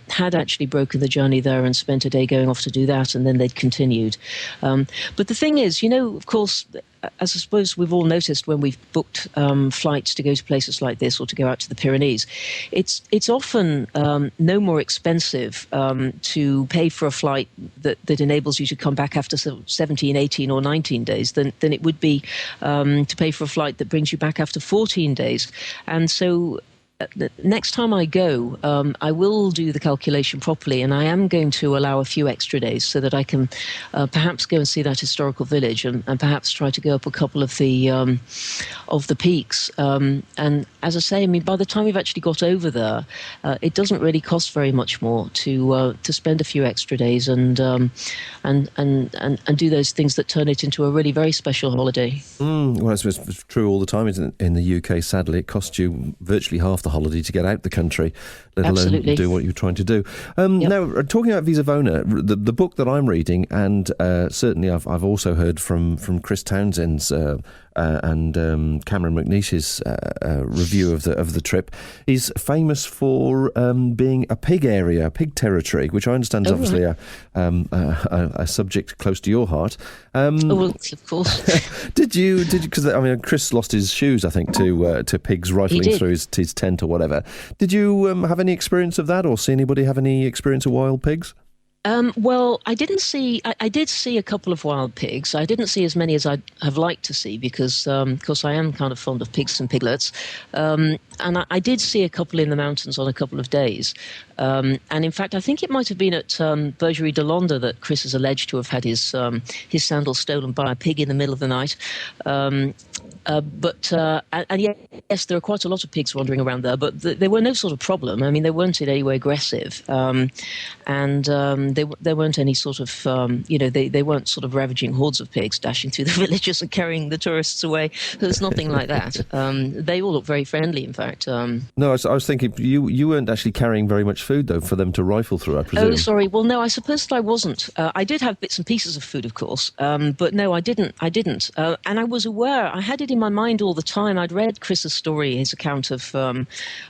had actually broken the journey there and spent a day going off to do that, and then they'd continued. But the thing is, of course, as I suppose we've all noticed when we've booked flights to go to places like this or to go out to the Pyrenees, it's often no more expensive to pay for a flight that enables you to come back after 17, 18 or 19 days than it would be to pay for a flight that brings you back after 14 days. And so next time I go, I will do the calculation properly, and I am going to allow a few extra days so that I can perhaps go and see that historical village and perhaps try to go up a couple of the peaks. And as I say, I mean, by the time we've actually got over there, it doesn't really cost very much more to spend a few extra days and do those things that turn it into a really very special holiday. Well, it's true all the time, isn't it? In the UK, sadly, it costs you virtually half the holiday to get out the country, let alone do what you're trying to do. Now, talking about Visavona, the book that I'm reading, and certainly I've also heard from Chris Townsend's and Cameron McNeish's review of the trip, is famous for being a pig area, pig territory, which I understand is obviously a subject close to your heart. Well, of course. Did you? Because I mean, Chris lost his shoes, I think, to pigs rifling through his tent or whatever. Did you have any experience of that, or see anybody have any experience of wild pigs? Well, I didn't see. I did see a couple of wild pigs. I didn't see as many as I'd have liked to see because, of course, I am kind of fond of pigs and piglets. And I did see a couple in the mountains on a couple of days. And in fact, I think it might have been at Bergerie de Londa that Chris is alleged to have had his sandals stolen by a pig in the middle of the night. And yes, there are quite a lot of pigs wandering around there, but they were no sort of problem. I mean, they weren't in any way aggressive, and there weren't any sort of, they weren't sort of ravaging hordes of pigs dashing through the villages and carrying the tourists away. There's nothing like that. They all look very friendly, in fact. No, I was thinking you weren't actually carrying very much food, though, for them to rifle through, I presume. Oh, sorry. Well, no, I suppose that I wasn't. I did have bits and pieces of food, of course, but no, I didn't. And I was aware, I had it in my mind all the time. I'd read Chris's story, his account of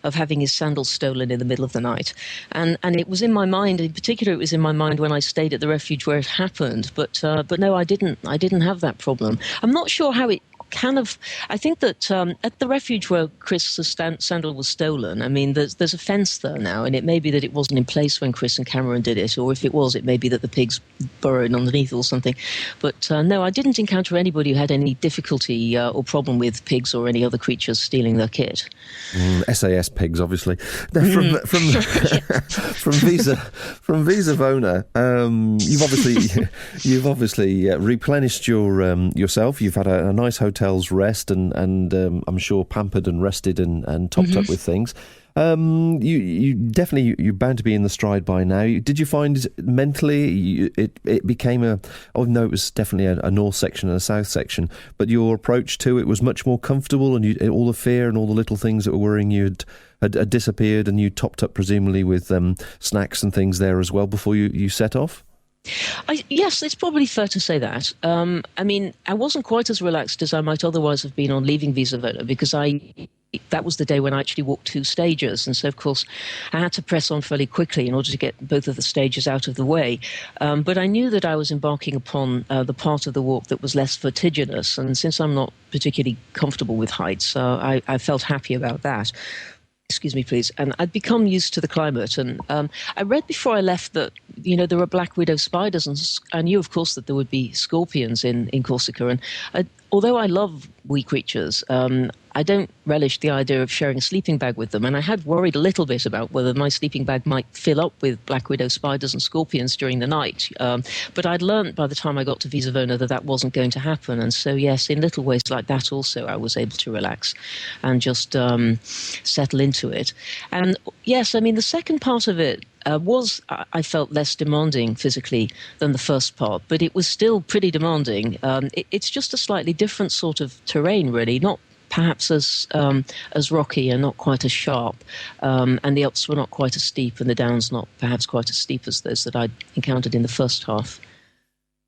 having his sandals stolen in the middle of the night, and it was in my mind. In particular, it was in my mind when I stayed at the refuge where it happened. But no, I didn't have that problem. I'm not sure how it I think that at the refuge where Chris's sandal was stolen, I mean, there's a fence there now, and it may be that it wasn't in place when Chris and Cameron did it, or if it was, it may be that the pigs burrowed underneath or something. But no, I didn't encounter anybody who had any difficulty or problem with pigs or any other creatures stealing their kit. SAS pigs, obviously. Now, from Visavona, you've obviously replenished yourself. You've had a nice hotel's rest, and I'm sure pampered and rested and topped up with things. You're bound to be in the stride by now. Did you find mentally it became it was definitely a north section and a south section, but your approach to it was much more comfortable, and all the fear and all the little things that were worrying you had disappeared, and you topped up presumably with snacks and things there as well before you set off? Yes, it's probably fair to say that. I mean, I wasn't quite as relaxed as I might otherwise have been on leaving Visavona, because that was the day when I actually walked 2 stages. And so, of course, I had to press on fairly quickly in order to get both of the stages out of the way. But I knew that I was embarking upon the part of the walk that was less vertiginous. And since I'm not particularly comfortable with heights, I felt happy about that. Excuse me, please. And I'd become used to the climate. And I read before I left that, there were black widow spiders. And I knew, of course, that there would be scorpions in Corsica. And although I love wee creatures, I don't relish the idea of sharing a sleeping bag with them. And I had worried a little bit about whether my sleeping bag might fill up with black widow spiders and scorpions during the night. But I'd learned by the time I got to Visavona that wasn't going to happen. And so, yes, in little ways like that also, I was able to relax and just settle into it. And yes, I mean, the second part of it I felt less demanding physically than the first part, but it was still pretty demanding. It's just a slightly different sort of terrain, really, not perhaps as rocky and not quite as sharp, and the ups were not quite as steep, and the downs not perhaps quite as steep as those that I'd encountered in the first half.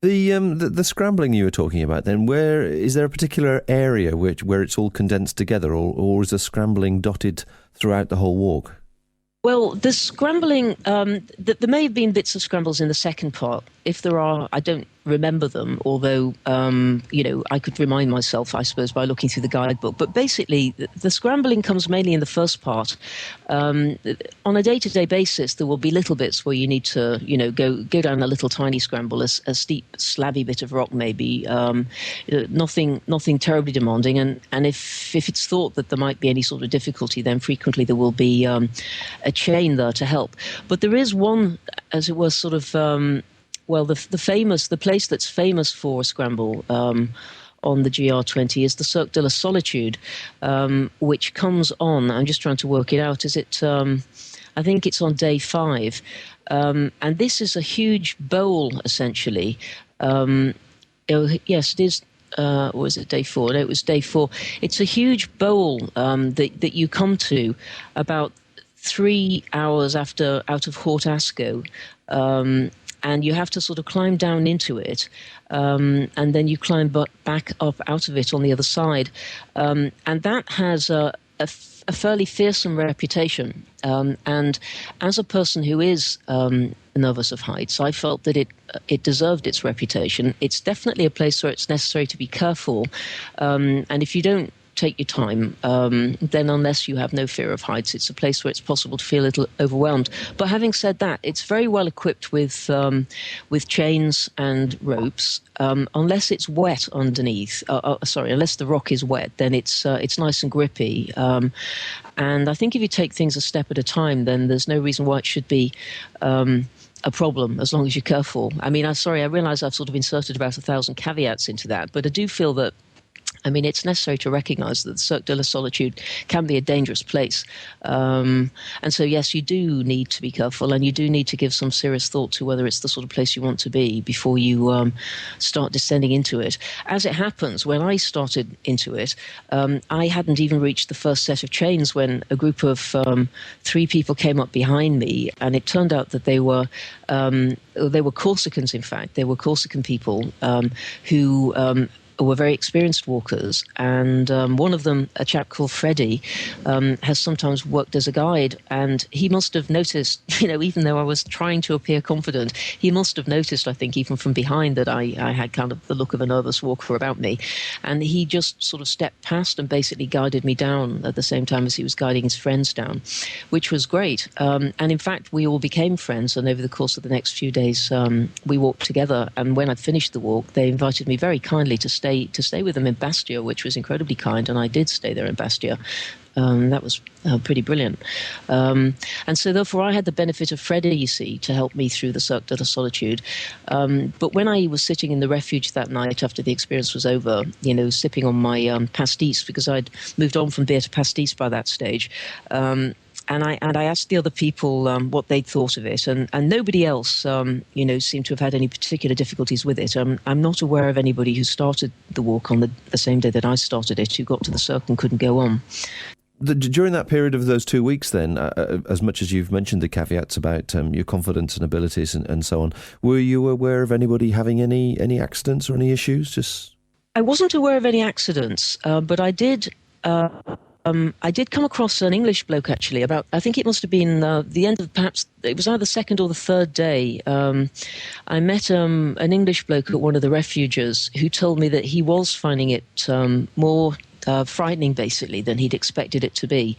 The scrambling you were talking about, then, where is there a particular area where it's all condensed together, or is the scrambling dotted throughout the whole walk? Well, the scrambling, there may have been bits of scrambles in the second part. If there are, I don't remember them, although, I could remind myself, I suppose, by looking through the guidebook. But basically, the scrambling comes mainly in the first part. On a day-to-day basis, there will be little bits where you need to, go down a little tiny scramble, a steep, slabby bit of rock maybe, nothing terribly demanding. And if it's thought that there might be any sort of difficulty, then frequently there will be a chain there to help. But there is one, as it were, sort of... the place that's famous for a scramble on the GR20 is the Cirque de la Solitude, which comes on, I'm just trying to work it out, I think it's on day 5. And this is a huge bowl, essentially. Yes, it is. Or was it day 4? No, it was day 4. It's a huge bowl that you come to about 3 hours out of Hort Asco. And you have to sort of climb down into it, and then you climb back up out of it on the other side. And that has a fairly fearsome reputation. And as a person who is nervous of heights, I felt that it deserved its reputation. It's definitely a place where it's necessary to be careful. And if you don't take your time, then unless you have no fear of heights, it's a place where it's possible to feel a little overwhelmed. But having said that, it's very well equipped with chains and ropes. Unless it's wet underneath, unless the rock is wet, then it's nice and grippy. And I think if you take things a step at a time, then there's no reason why it should be a problem, as long as you're careful. I mean, I realise I've sort of inserted about 1,000 caveats into that, but I do feel that it's necessary to recognise that the Cirque de la Solitude can be a dangerous place. And so, yes, you do need to be careful, and you do need to give some serious thought to whether it's the sort of place you want to be before you start descending into it. As it happens, when I started into it, I hadn't even reached the first set of chains when a group of 3 people came up behind me, and it turned out that they were Corsicans, in fact. They were Corsican people who were very experienced walkers, and one of them, a chap called Freddie, has sometimes worked as a guide, and he must have noticed, even though I was trying to appear confident, he must have noticed, I think, even from behind, that I had kind of the look of a nervous walker about me, and he just sort of stepped past and basically guided me down at the same time as he was guiding his friends down, which was great. And in fact, we all became friends, and over the course of the next few days, we walked together, and when I'd finished the walk, they invited me very kindly to stay with them in Bastia, which was incredibly kind, and I did stay there in Bastia. That was pretty brilliant. And so therefore I had the benefit of Freddie, you see, to help me through the Cirque de la Solitude. But when I was sitting in the refuge that night after the experience was over, sipping on my pastis, because I'd moved on from beer to pastis by that stage, and I asked the other people what they'd thought of it, and nobody else, seemed to have had any particular difficulties with it. I'm not aware of anybody who started the walk on the same day that I started it who got to the Cirque and couldn't go on. During that period of those 2 weeks then, as much as you've mentioned the caveats about your confidence and abilities and so on, were you aware of anybody having any accidents or any issues? I wasn't aware of any accidents, but I did come across an English bloke, actually, I think it must have been the end of, perhaps, it was either the second or the third day. I met an English bloke at one of the refuges who told me that he was finding it more frightening, basically, than he'd expected it to be.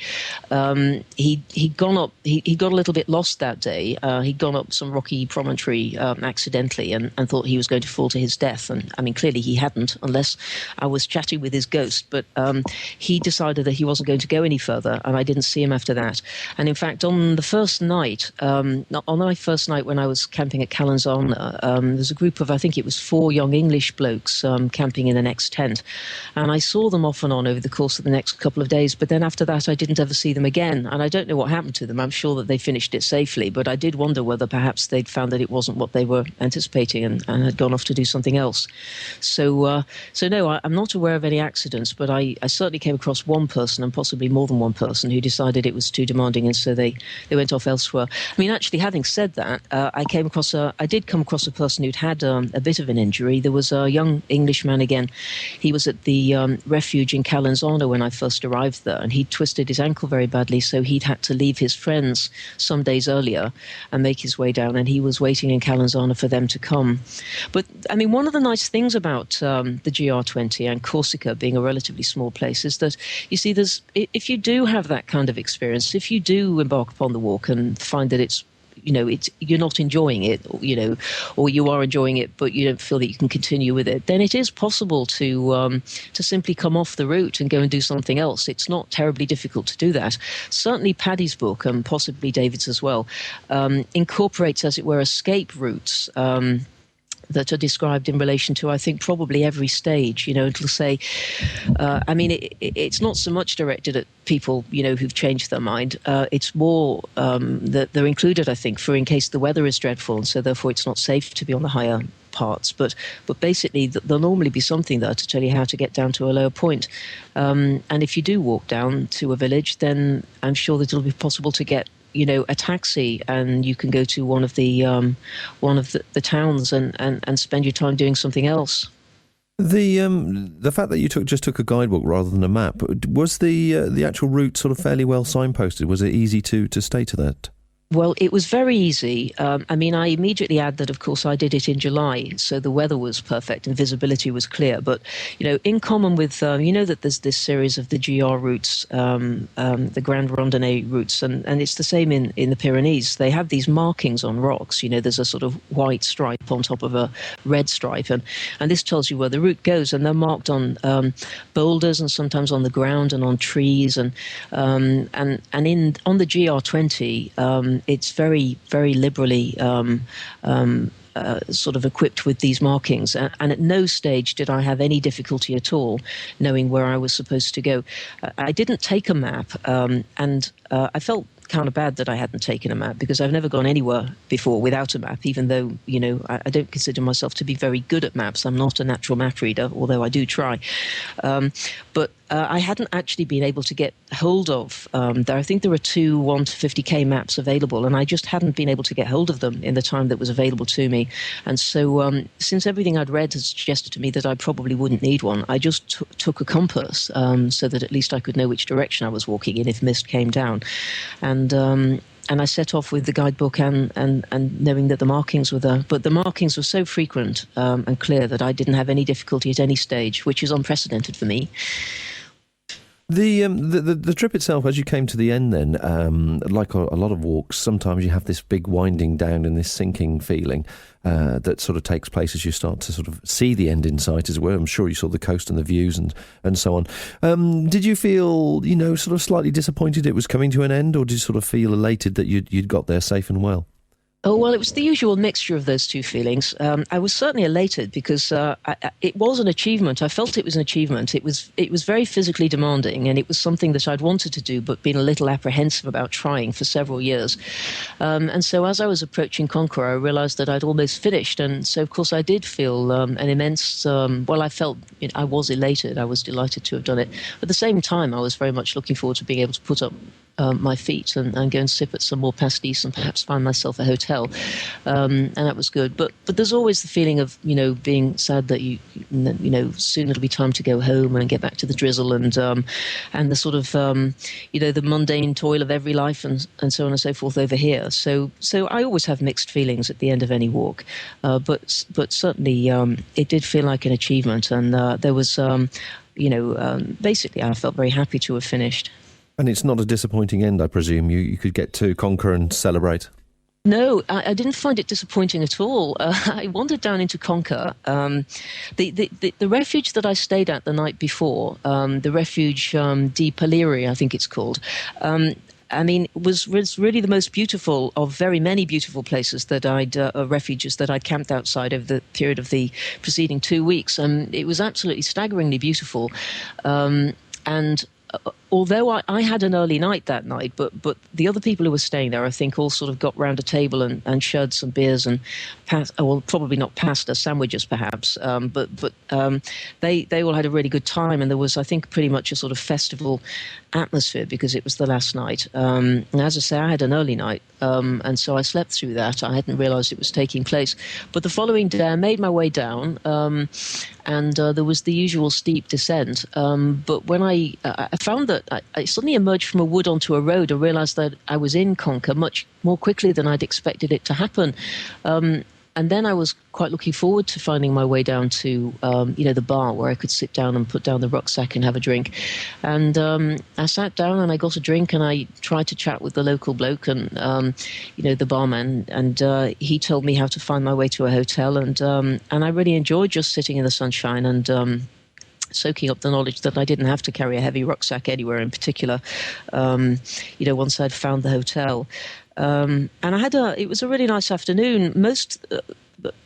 He'd gone up, he got a little bit lost that day. He'd gone up some rocky promontory accidentally and thought he was going to fall to his death. And I mean, clearly he hadn't, unless I was chatting with his ghost. But he decided that he wasn't going to go any further, and I didn't see him after that. And in fact, on the first night, on my first night when I was camping at Calanzana, there's a group of, I think it was 4 young English blokes camping in the next tent. And I saw them off and on over the course of the next couple of days, but then after that I didn't ever see them again, and I don't know what happened to them. I'm sure that they finished it safely, but I did wonder whether perhaps they'd found that it wasn't what they were anticipating and had gone off to do something else. So no, I'm not aware of any accidents, but I certainly came across one person, and possibly more than one person, who decided it was too demanding, and so they went off elsewhere. I mean, actually, having said that, I did come across a person who'd had a bit of an injury. There was a young Englishman again. He was at the refuge in Calanzana when I first arrived there, and he'd twisted his ankle very badly, so he'd had to leave his friends some days earlier and make his way down, and he was waiting in Calanzana for them to come. But I mean, one of the nice things about the GR20 and Corsica being a relatively small place is that, you see, if you do have that kind of experience, if you do embark upon the walk and find that it's you're not enjoying it, or you are enjoying it, but you don't feel that you can continue with it, then it is possible to simply come off the route and go and do something else. It's not terribly difficult to do that. Certainly Paddy's book, and possibly David's as well, incorporates, as it were, escape routes that are described in relation to, I think, probably every stage. It'll say, it's not so much directed at people, who've changed their mind. It's more that they're included, I think, for in case the weather is dreadful, and so therefore it's not safe to be on the higher parts. But basically, there'll normally be something there to tell you how to get down to a lower point. And if you do walk down to a village, then I'm sure that it'll be possible to get a taxi, and you can go to one of the towns and spend your time doing something else. The fact that you just took a guidebook rather than a map, was the actual route sort of fairly well signposted? Was it easy to stay to that? Well, it was very easy. I immediately add that, of course, I did it in July, so the weather was perfect and visibility was clear. But, in common with, that there's this series of the GR routes, the Grand Randonnée routes, and it's the same in the Pyrenees. They have these markings on rocks. There's a sort of white stripe on top of a red stripe, and this tells you where the route goes, and they're marked on boulders and sometimes on the ground and on trees, and on the GR20, it's very, very liberally sort of equipped with these markings. And at no stage did I have any difficulty at all knowing where I was supposed to go. I didn't take a map, and I felt kind of bad that I hadn't taken a map, because I've never gone anywhere before without a map, even though, I don't consider myself to be very good at maps. I'm not a natural map reader, although I do try. But I hadn't actually been able to get hold of. I think there are two 1 to 50k maps available, and I just hadn't been able to get hold of them in the time that was available to me. And so, since everything I'd read had suggested to me that I probably wouldn't need one, I just took a compass so that at least I could know which direction I was walking in if mist came down. And I set off with the guidebook and knowing that the markings were there. But the markings were so frequent and clear that I didn't have any difficulty at any stage, which is unprecedented for me. The trip itself, as you came to the end then, like a lot of walks, sometimes you have this big winding down and this sinking feeling that sort of takes place as you start to sort of see the end in sight as well. I'm sure you saw the coast and the views and so on. Did you feel, sort of slightly disappointed it was coming to an end, or did you sort of feel elated that you'd got there safe and well? Oh, well, it was the usual mixture of those two feelings. I was certainly elated because it was an achievement. I felt it was an achievement. It was very physically demanding, and it was something that I'd wanted to do but been a little apprehensive about trying for several years. And so as I was approaching Conqueror, I realized that I'd almost finished. And so, of course, I did feel an immense, I felt I was elated. I was delighted to have done it. At the same time, I was very much looking forward to being able to put up my feet and go and sip at some more pastis and perhaps find myself a hotel, and that was good. But there's always the feeling of being sad that soon it'll be time to go home and get back to the drizzle and the sort of the mundane toil of every life and so on and so forth over here. So I always have mixed feelings at the end of any walk, but certainly it did feel like an achievement, and there was basically I felt very happy to have finished. And it's not a disappointing end, I presume. You could get to Conquer and celebrate. No, I didn't find it disappointing at all. I wandered down into Conquer. The refuge that I stayed at the night before, the refuge di Paleri, I think it's called, was really the most beautiful of very many beautiful places that refuges that I'd camped outside over the period of the preceding 2 weeks. It was absolutely staggeringly beautiful. Although I had an early night that night, but the other people who were staying there, I think, all sort of got round a table and shared some beers and probably not pasta, sandwiches perhaps, but they all had a really good time, and there was, I think, pretty much a sort of festival atmosphere because it was the last night. And as I say, I had an early night, and so I slept through that. I hadn't realised it was taking place. But the following day, I made my way down, and there was the usual steep descent. But when I found that I suddenly emerged from a wood onto a road and realised that I was in Conquer much more quickly than I'd expected it to happen. And then I was quite looking forward to finding my way down to, the bar where I could sit down and put down the rucksack and have a drink. And I sat down and I got a drink and I tried to chat with the local bloke and, the barman. And he told me how to find my way to a hotel. And I really enjoyed just sitting in the sunshine and soaking up the knowledge that I didn't have to carry a heavy rucksack anywhere in particular, once I'd found the hotel. And it was a really nice afternoon. Most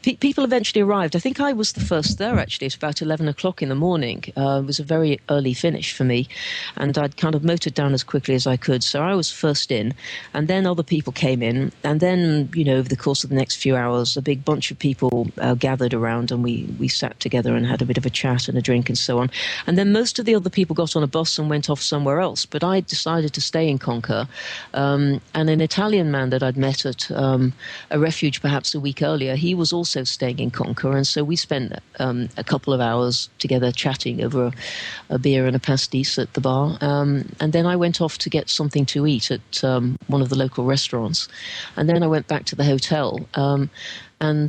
people eventually arrived. I think I was the first there, actually, at about 11 o'clock in the morning. It was a very early finish for me, and I'd kind of motored down as quickly as I could. So I was first in, and then other people came in. And then, over the course of the next few hours, a big bunch of people gathered around, and we sat together and had a bit of a chat and a drink and so on. And then most of the other people got on a bus and went off somewhere else. But I decided to stay in Conquer. And an Italian man that I'd met at a refuge perhaps a week earlier, he was also staying in Conquer, and so we spent a couple of hours together chatting over a beer and a pastis at the bar, and then I went off to get something to eat at one of the local restaurants, and then I went back to the hotel. And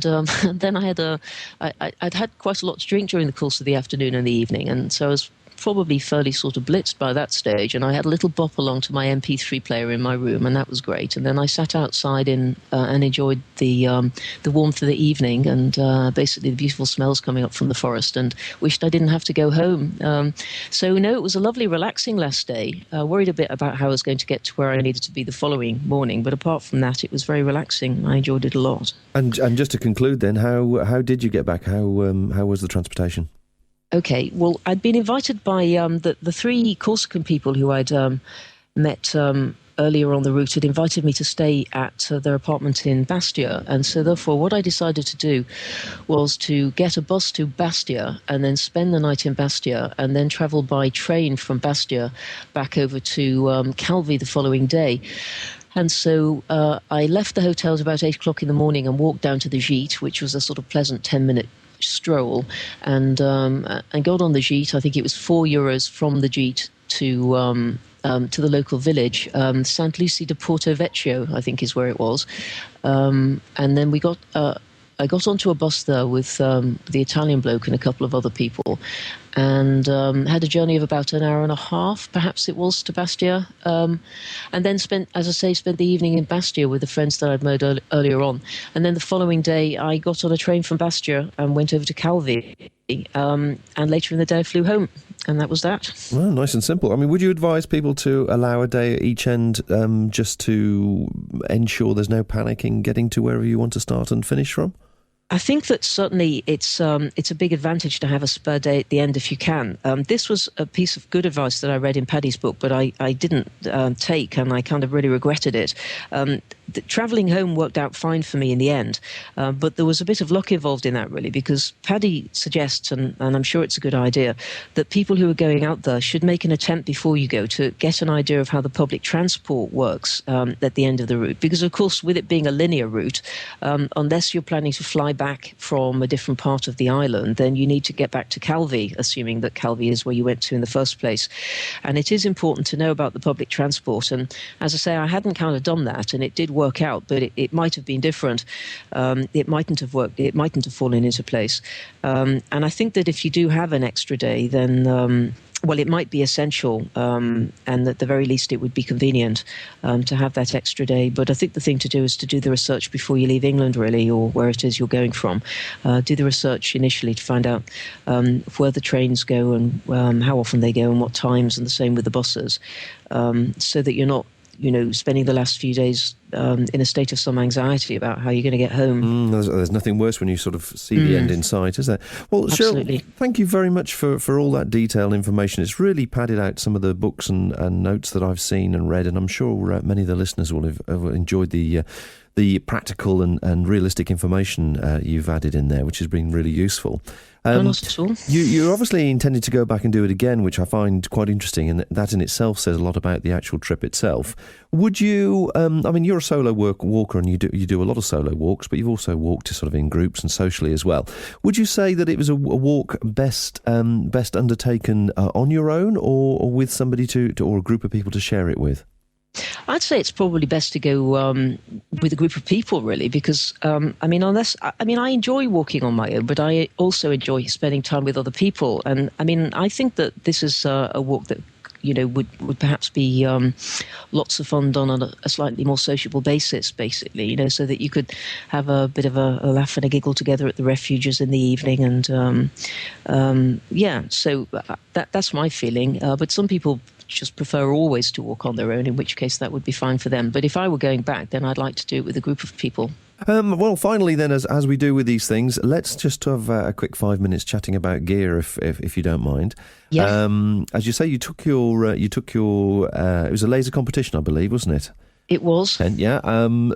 then I'd had quite a lot to drink during the course of the afternoon and the evening, and so I was probably fairly sort of blitzed by that stage, and I had a little bop along to my MP3 player in my room, and that was great. And then I sat outside and enjoyed the warmth of the evening and basically the beautiful smells coming up from the forest, and wished I didn't have to go home. So no, it was a lovely, relaxing last day. Worried a bit about how I was going to get to where I needed to be the following morning, but apart from that, it was very relaxing. I enjoyed it a lot. And just to conclude, then, how did you get back? How was the transportation? Okay, well, I'd been invited by the three Corsican people who I'd met earlier on the route had invited me to stay at their apartment in Bastia. And so therefore what I decided to do was to get a bus to Bastia and then spend the night in Bastia and then travel by train from Bastia back over to Calvi the following day. And so I left the hotel at about 8 o'clock in the morning and walked down to the Gite, which was a sort of pleasant 10-minute stroll, and got on the Gite. I think it was €4 from the Gite to the local village, Sant Lucy de Porto Vecchio, I think is where it was. And then I got onto a bus there with the Italian bloke and a couple of other people, and had a journey of about an hour and a half, perhaps it was, to Bastia, and then spent the evening in Bastia with the friends that I'd made earlier on. And then the following day, I got on a train from Bastia and went over to Calvi, and later in the day I flew home, and that was that. Well, nice and simple. I mean, would you advise people to allow a day at each end just to ensure there's no panic in getting to wherever you want to start and finish from? I think that certainly it's a big advantage to have a spare day at the end if you can. This was a piece of good advice that I read in Paddy's book, but I didn't take, and I kind of really regretted it. Travelling home worked out fine for me in the end, but there was a bit of luck involved in that, really, because Paddy suggests, and I'm sure it's a good idea, that people who are going out there should make an attempt before you go to get an idea of how the public transport works at the end of the route. Because, of course, with it being a linear route, unless you're planning to fly back from a different part of the island, then you need to get back to Calvi, assuming that Calvi is where you went to in the first place. And it is important to know about the public transport. And as I say, I hadn't kind of done that, and it did work out, but it might have been different. It mightn't have worked. It mightn't have fallen into place. And I think that if you do have an extra day, then well, it might be essential, and at the very least it would be convenient to have that extra day. But I think the thing to do is to do the research before you leave England, really, or where it is you're going from. Do the research initially to find out where the trains go and how often they go and what times, and the same with the buses, so that you're not spending the last few days in a state of some anxiety about how you're going to get home. There's nothing worse when you sort of see the end in sight, is there? Well, absolutely. Cheryl, thank you very much for all that detailed information. It's really padded out some of the books and notes that I've seen and read, and I'm sure many of the listeners will have enjoyed the practical and realistic information you've added in there, which has been really useful. Not at all. You're obviously intended to go back and do it again, which I find quite interesting, and that in itself says a lot about the actual trip itself. Would you? I mean, you're a solo walker, and you do a lot of solo walks, but you've also walked sort of in groups and socially as well. Would you say that it was a walk best undertaken on your own, or with somebody or a group of people to share it with? I'd say it's probably best to go with a group of people, really, because I enjoy walking on my own, but I also enjoy spending time with other people. And I mean, I think that this is a walk that would perhaps be lots of fun done on a slightly more sociable basis, basically, so that you could have a bit of a laugh and a giggle together at the refuges in the evening. And so that's my feeling. But some people just prefer always to walk on their own, in which case that would be fine for them. But if I were going back, then I'd like to do it with a group of people. Well, finally then, as we do with these things, let's just have a quick 5 minutes chatting about gear, if you don't mind. Yeah. As you say, you took your it was a laser competition, I believe, wasn't it? It was. And yeah.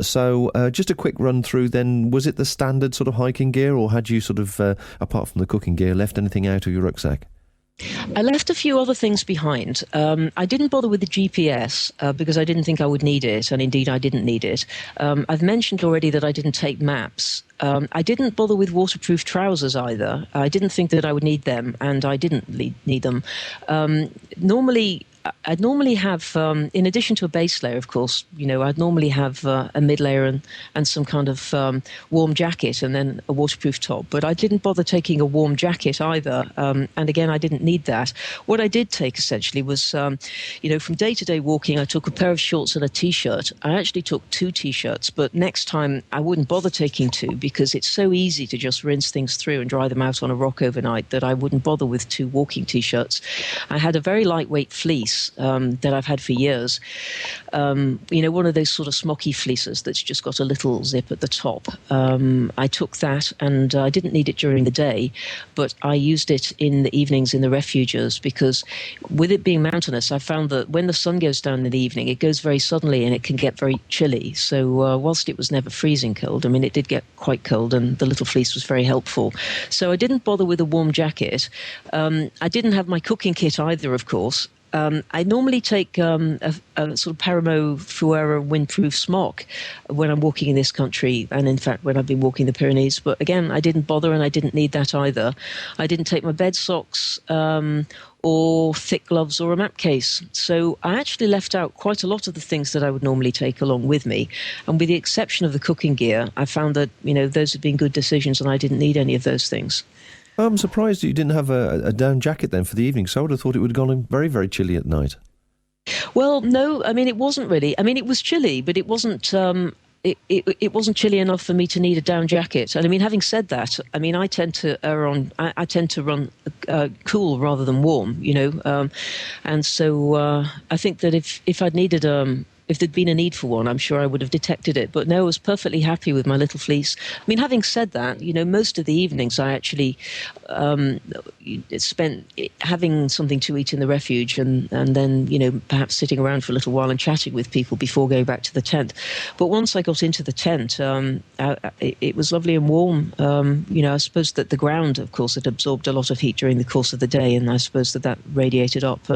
So just a quick run through then. Was it the standard sort of hiking gear, or had you sort of, apart from the cooking gear, left anything out of your rucksack? I left a few other things behind. I didn't bother with the GPS because I didn't think I would need it, and indeed I didn't need it. I've mentioned already that I didn't take maps. I didn't bother with waterproof trousers either. I didn't think that I would need them, and I didn't need them. I'd normally have, in addition to a base layer, of course, I'd normally have a mid layer and some kind of warm jacket, and then a waterproof top. But I didn't bother taking a warm jacket either. And again, I didn't need that. What I did take essentially was, from day-to-day walking, I took a pair of shorts and a T-shirt. I actually took 2 T-shirts, but next time I wouldn't bother taking 2 because it's so easy to just rinse things through and dry them out on a rock overnight that I wouldn't bother with 2 walking T-shirts. I had a very lightweight fleece, fleece that I've had for years. One of those sort of smocky fleeces that's just got a little zip at the top. I took that, and I didn't need it during the day, but I used it in the evenings in the refuges, because with it being mountainous, I found that when the sun goes down in the evening, it goes very suddenly and it can get very chilly. So whilst it was never freezing cold, I mean, it did get quite cold, and the little fleece was very helpful. So I didn't bother with a warm jacket. I didn't have my cooking kit either, of course. I normally take a sort of Paramo Fuera windproof smock when I'm walking in this country, and in fact when I've been walking the Pyrenees. But again, I didn't bother, and I didn't need that either. I didn't take my bed socks or thick gloves or a map case. So I actually left out quite a lot of the things that I would normally take along with me. And with the exception of the cooking gear, I found that, those have been good decisions, and I didn't need any of those things. I'm surprised you didn't have a down jacket then for the evening, so I would have thought it would have gone very, very chilly at night. Well, no, I mean, it wasn't really. I mean, it was chilly, but it wasn't... It wasn't chilly enough for me to need a down jacket. And I mean, having said that, I mean, I tend to I tend to run cool rather than warm, and so I think that if I'd needed if there'd been a need for one, I'm sure I would have detected it. But no, I was perfectly happy with my little fleece. I mean, having said that, most of the evenings I actually spent having something to eat in the refuge, and then, perhaps sitting around for a little while and chatting with people before going back to the tent. But once I got into the tent, it was lovely and warm. I suppose that the ground, of course, had absorbed a lot of heat during the course of the day, and I suppose that radiated up,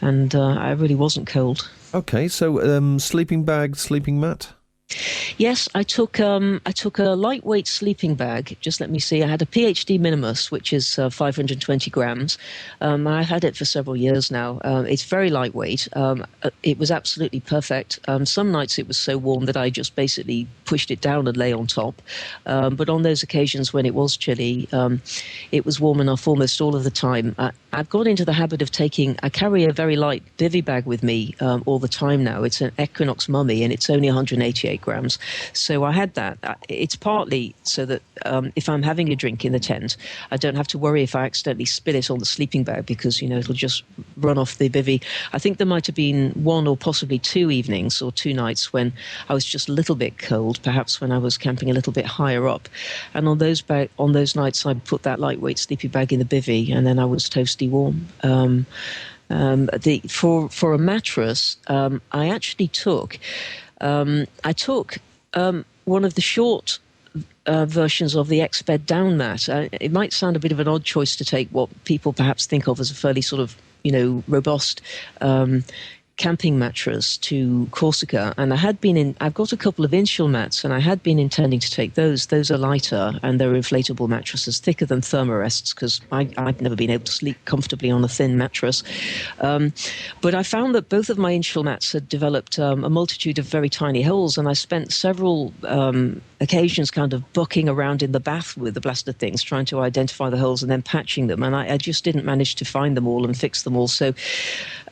and I really wasn't cold. Okay, so sleeping bag, sleeping mat? Yes, I took a lightweight sleeping bag. Just let me see. I had a PhD Minimus, which is 520 grams. I've had it for several years now. It's very lightweight. It was absolutely perfect. Some nights it was so warm that I just basically pushed it down and lay on top. But on those occasions when it was chilly, it was warm enough almost all of the time. I've got into the habit of I carry a very light bivy bag with me all the time now. It's an Equinox Mummy, and it's only 188 grams. So I had that. It's partly so that if I'm having a drink in the tent, I don't have to worry if I accidentally spill it on the sleeping bag, because, it'll just run off the bivy. I think there might have been one or possibly 2 evenings or 2 nights when I was just a little bit cold, perhaps when I was camping a little bit higher up. And on those nights, I put that lightweight sleeping bag in the bivy, and then I was toasty warm. For a mattress, I actually took one of the short versions of the X-Bed down mat. It might sound a bit of an odd choice to take what people perhaps think of as a fairly sort of, robust camping mattress to Corsica, and I've got a couple of inshore mats, and I had been intending to take those. Those are lighter, and they're inflatable mattresses, thicker than Thermarests, because I've never been able to sleep comfortably on a thin mattress. But I found that both of my inshore mats had developed a multitude of very tiny holes, and I spent several occasions kind of bucking around in the bath with the blasted things, trying to identify the holes and then patching them, and I just didn't manage to find them all and fix them all. So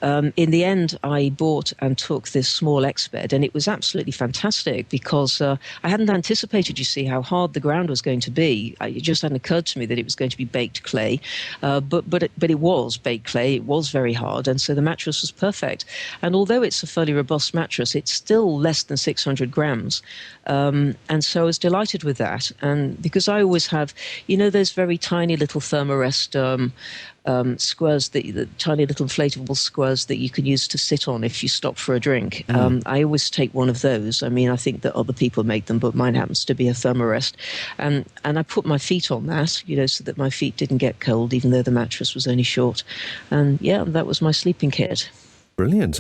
in the end, I bought and took this small X-Bed, and it was absolutely fantastic because I hadn't anticipated, you see, how hard the ground was going to be. It just hadn't occurred to me that it was going to be baked clay, but it was baked clay. It was very hard, and so the mattress was perfect. And although it's a fairly robust mattress, it's still less than 600 grams, and so I was delighted with that. And because I always have, those very tiny little Thermarest squares, the tiny little inflatable squares that you can use to sit on if you stop for a drink. I always take one of those. I mean, I think that other people make them, but mine happens to be a Thermarest. And I put my feet on that, so that my feet didn't get cold, even though the mattress was only short. And yeah, that was my sleeping kit. Brilliant.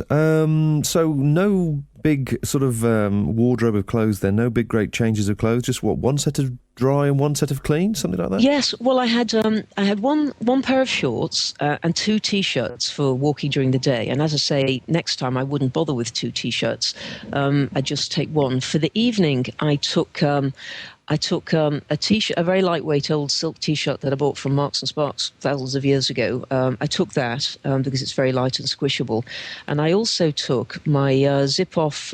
So no big sort of wardrobe of clothes then, no big great changes of clothes, just one set of dry and one set of clean, something like that? Yes, well, I had one pair of shorts and 2 T-shirts for walking during the day. And as I say, next time I wouldn't bother with 2 T-shirts. I'd just take one. For the evening, I took a T-shirt, a very lightweight old silk T-shirt that I bought from Marks and Sparks thousands of years ago. I took that because it's very light and squishable. And I also took my zip-off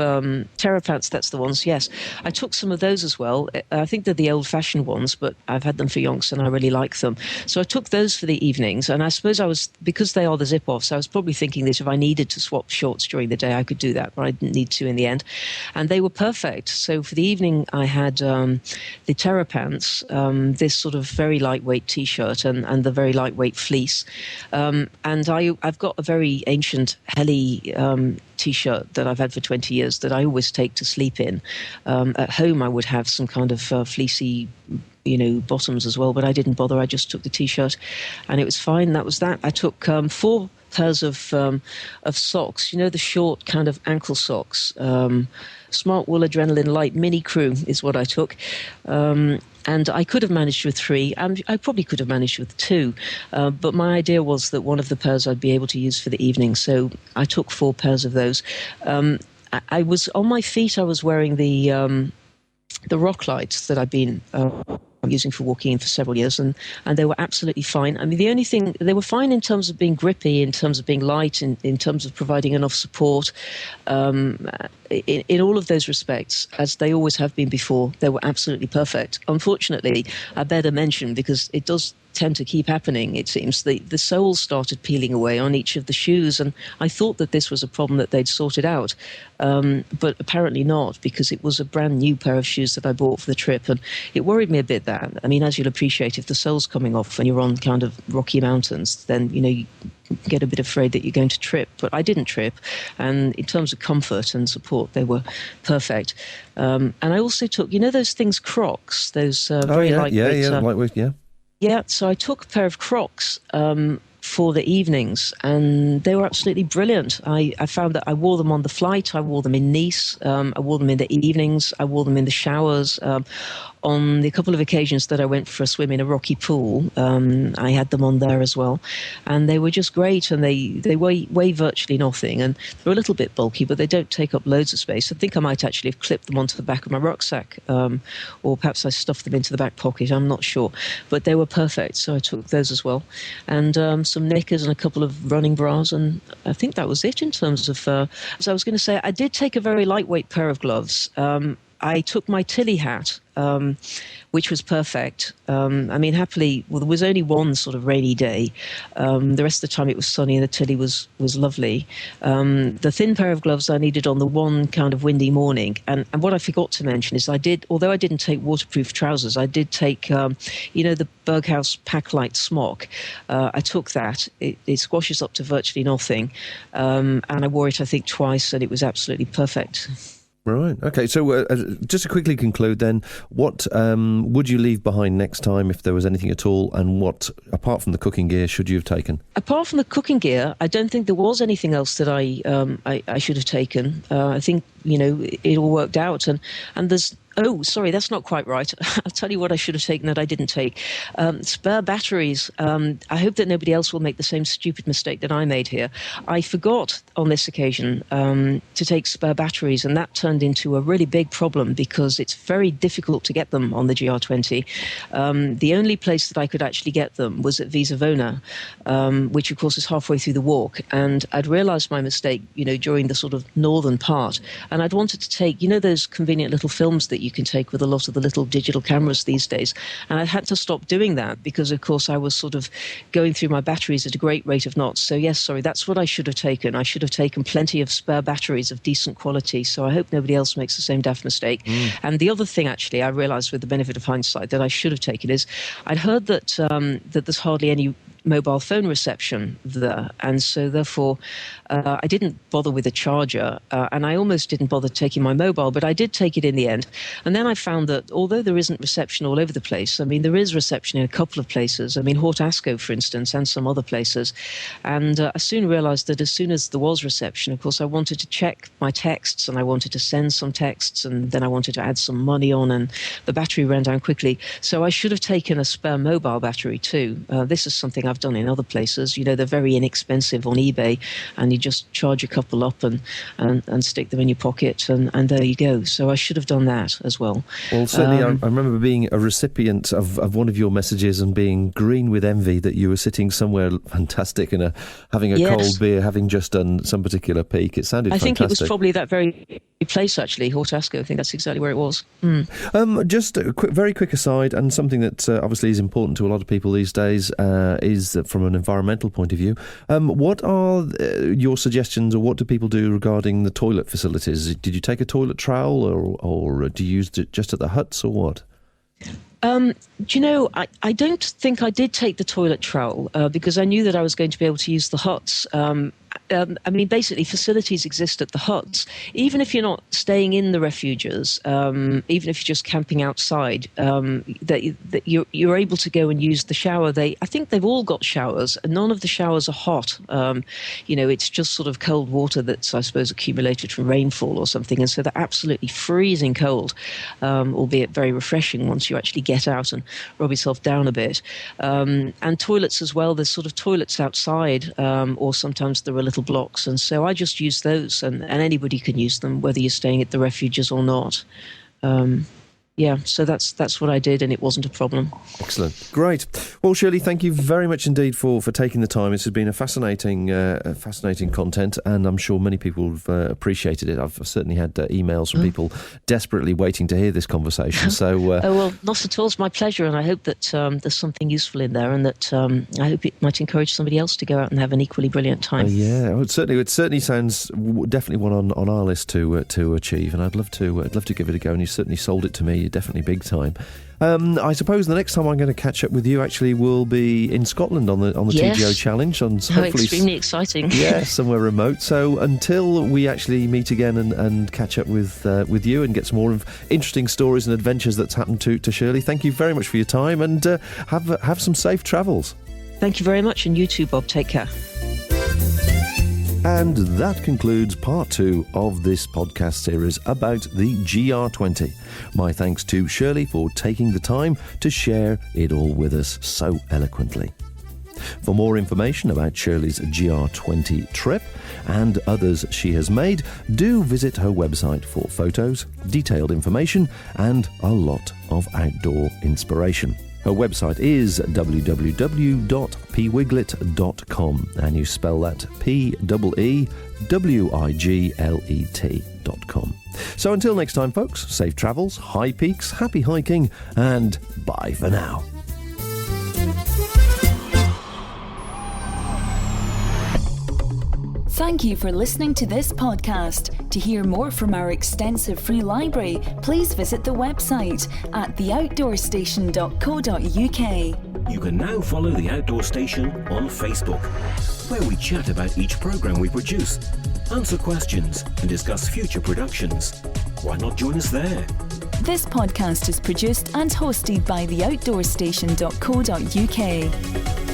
Terra pants, that's the ones, yes. I took some of those as well. I think they're the old-fashioned old-fashioned ones, but I've had them for yonks and I really like them. So I took those for the evenings, and I suppose because they are the zip-offs, I was probably thinking that if I needed to swap shorts during the day, I could do that, but I didn't need to in the end. And they were perfect. So for the evening, I had the Terra pants, this sort of very lightweight T-shirt and the very lightweight fleece. And I've got a very ancient Helly T-shirt that I've had for 20 years that I always take to sleep in. At home, I would have some kind of fleecy, bottoms as well, but I didn't bother. I just took the T-shirt, and it was fine. That was that. I took 4 pairs of socks. The short kind of ankle socks. Smart Wool Adrenaline Light Mini Crew is what I took. And I could have managed with 3. I probably could have managed with 2. But my idea was that one of the pairs I'd be able to use for the evening. So I took 4 pairs of those. I was on my feet. I was wearing the rock lights that I've been using for walking in for several years, and they were absolutely fine. I mean, the only thing, they were fine in terms of being grippy, in terms of being light, in terms of providing enough support. In all of those respects, as they always have been before, they were absolutely perfect. Unfortunately, I better mention, because it does tend to keep happening, it seems, the soles started peeling away on each of the shoes, and I thought that this was a problem that they'd sorted out, but apparently not, because it was a brand new pair of shoes that I bought for the trip, and it worried me a bit that, I mean, as you'll appreciate, if the sole's coming off and you're on kind of rocky mountains, then, you get a bit afraid that you're going to trip, but I didn't trip, and in terms of comfort and support, they were perfect. And I also took, those things, Crocs, those very lightweight... lightweight, yeah. Yeah, so I took a pair of Crocs for the evenings, and they were absolutely brilliant. I found that I wore them on the flight, I wore them in Nice, I wore them in the evenings, I wore them in the showers. On the couple of occasions that I went for a swim in a rocky pool, I had them on there as well. And they were just great, and they weigh virtually nothing. And they're a little bit bulky, but they don't take up loads of space. I think I might actually have clipped them onto the back of my rucksack, or perhaps I stuffed them into the back pocket, I'm not sure. But they were perfect, so I took those as well. And some knickers and a couple of running bras, and I think that was it in terms of... so I was going to say, I did take a very lightweight pair of gloves. I took my Tilly hat, which was perfect. I mean, happily, there was only one sort of rainy day. The rest of the time it was sunny, and the Tilly was lovely. The thin pair of gloves I needed on the one kind of windy morning. And what I forgot to mention is although I didn't take waterproof trousers, I did take, the Berghaus Pack Light smock. I took that. It squashes up to virtually nothing. And I wore it, I think, twice, and it was absolutely perfect. Right. Okay. So just to quickly conclude then, what would you leave behind next time if there was anything at all, and what, apart from the cooking gear, should you have taken? Apart from the cooking gear, I don't think there was anything else that I should have taken. I think, it all worked out. And there's... Oh, sorry, that's not quite right. I'll tell you what I should have taken that I didn't take. Spare batteries. I hope that nobody else will make the same stupid mistake that I made here. I forgot on this occasion to take spare batteries, and that turned into a really big problem because it's very difficult to get them on the GR20. The only place that I could actually get them was at Visavona, which of course is halfway through the walk. And I'd realised my mistake, during the sort of northern part. And I'd wanted to take, those convenient little films that you can take with a lot of the little digital cameras these days. And I had to stop doing that because, of course, I was sort of going through my batteries at a great rate of knots. So, yes, sorry, that's what I should have taken. I should have taken plenty of spare batteries of decent quality. So I hope nobody else makes the same daft mistake. And the other thing, actually, I realised with the benefit of hindsight that I should have taken is I'd heard that there's hardly any mobile phone reception there, and so therefore I didn't bother with a charger, and I almost didn't bother taking my mobile, but I did take it in the end. And then I found that although there isn't reception all over the place, I mean, there is reception in a couple of places. I mean, Hort Asco, for instance, and some other places. And I soon realised that as soon as there was reception, of course, I wanted to check my texts, and I wanted to send some texts, and then I wanted to add some money on, and the battery ran down quickly. So I should have taken a spare mobile battery too. This is something I've done in other places. They're very inexpensive on eBay, and you just charge a couple up and stick them in your pocket, and there you go. So I should have done that as well. Well, certainly I remember being a recipient of one of your messages and being green with envy that you were sitting somewhere fantastic and having a cold beer, having just done some particular peak. It sounded fantastic. I think it was probably that very place, actually, Hortasco. I think that's exactly where it was. Just a very quick aside, and something that obviously is important to a lot of people these days is that from an environmental point of view. What are your suggestions, or what do people do regarding the toilet facilities? Did you take a toilet trowel, or do you use it just at the huts, or what? Do you know, I don't think I did take the toilet trowel because I knew that I was going to be able to use the huts. I mean, basically, facilities exist at the huts. Even if you're not staying in the refuges, even if you're just camping outside, that you're able to go and use the shower. I think they've all got showers, and none of the showers are hot. It's just sort of cold water that's, I suppose, accumulated from rainfall or something, and so they're absolutely freezing cold, albeit very refreshing once you actually get out and rub yourself down a bit. And toilets as well. There's sort of toilets outside, or sometimes there are little blocks, and so I just use those, and anybody can use them, whether you're staying at the refuges or not. So that's what I did, and it wasn't a problem. Excellent. Great. Well, Shirley, thank you very much indeed for taking the time. This has been a fascinating content, and I'm sure many people have appreciated it. I've certainly had emails from people desperately waiting to hear this conversation. So, well, not at all. It's my pleasure, and I hope that there's something useful in there, and that I hope it might encourage somebody else to go out and have an equally brilliant time. It certainly sounds definitely one on our list to achieve, and I'd love to give it a go. And you certainly sold it to me. Definitely big time. I suppose the next time I'm going to catch up with you actually will be in Scotland on the yes. TGO Challenge. Hopefully, extremely exciting. Yeah, somewhere remote. So until we actually meet again and catch up with you and get some more interesting stories and adventures that's happened to Shirley, thank you very much for your time, and have some safe travels. Thank you very much, and you too, Bob. Take care. And that concludes part 2 of this podcast series about the GR20. My thanks to Shirley for taking the time to share it all with us so eloquently. For more information about Shirley's GR20 trip and others she has made, do visit her website for photos, detailed information, and a lot of outdoor inspiration. Her website is www.pwiglet.com, and you spell that PEEWIGLET.com. So until next time, folks, safe travels, high peaks, happy hiking, and bye for now. Thank you for listening to this podcast. To hear more from our extensive free library, please visit the website at theoutdoorstation.co.uk. You can now follow The Outdoor Station on Facebook, where we chat about each programme we produce, answer questions, and discuss future productions. Why not join us there? This podcast is produced and hosted by theoutdoorstation.co.uk.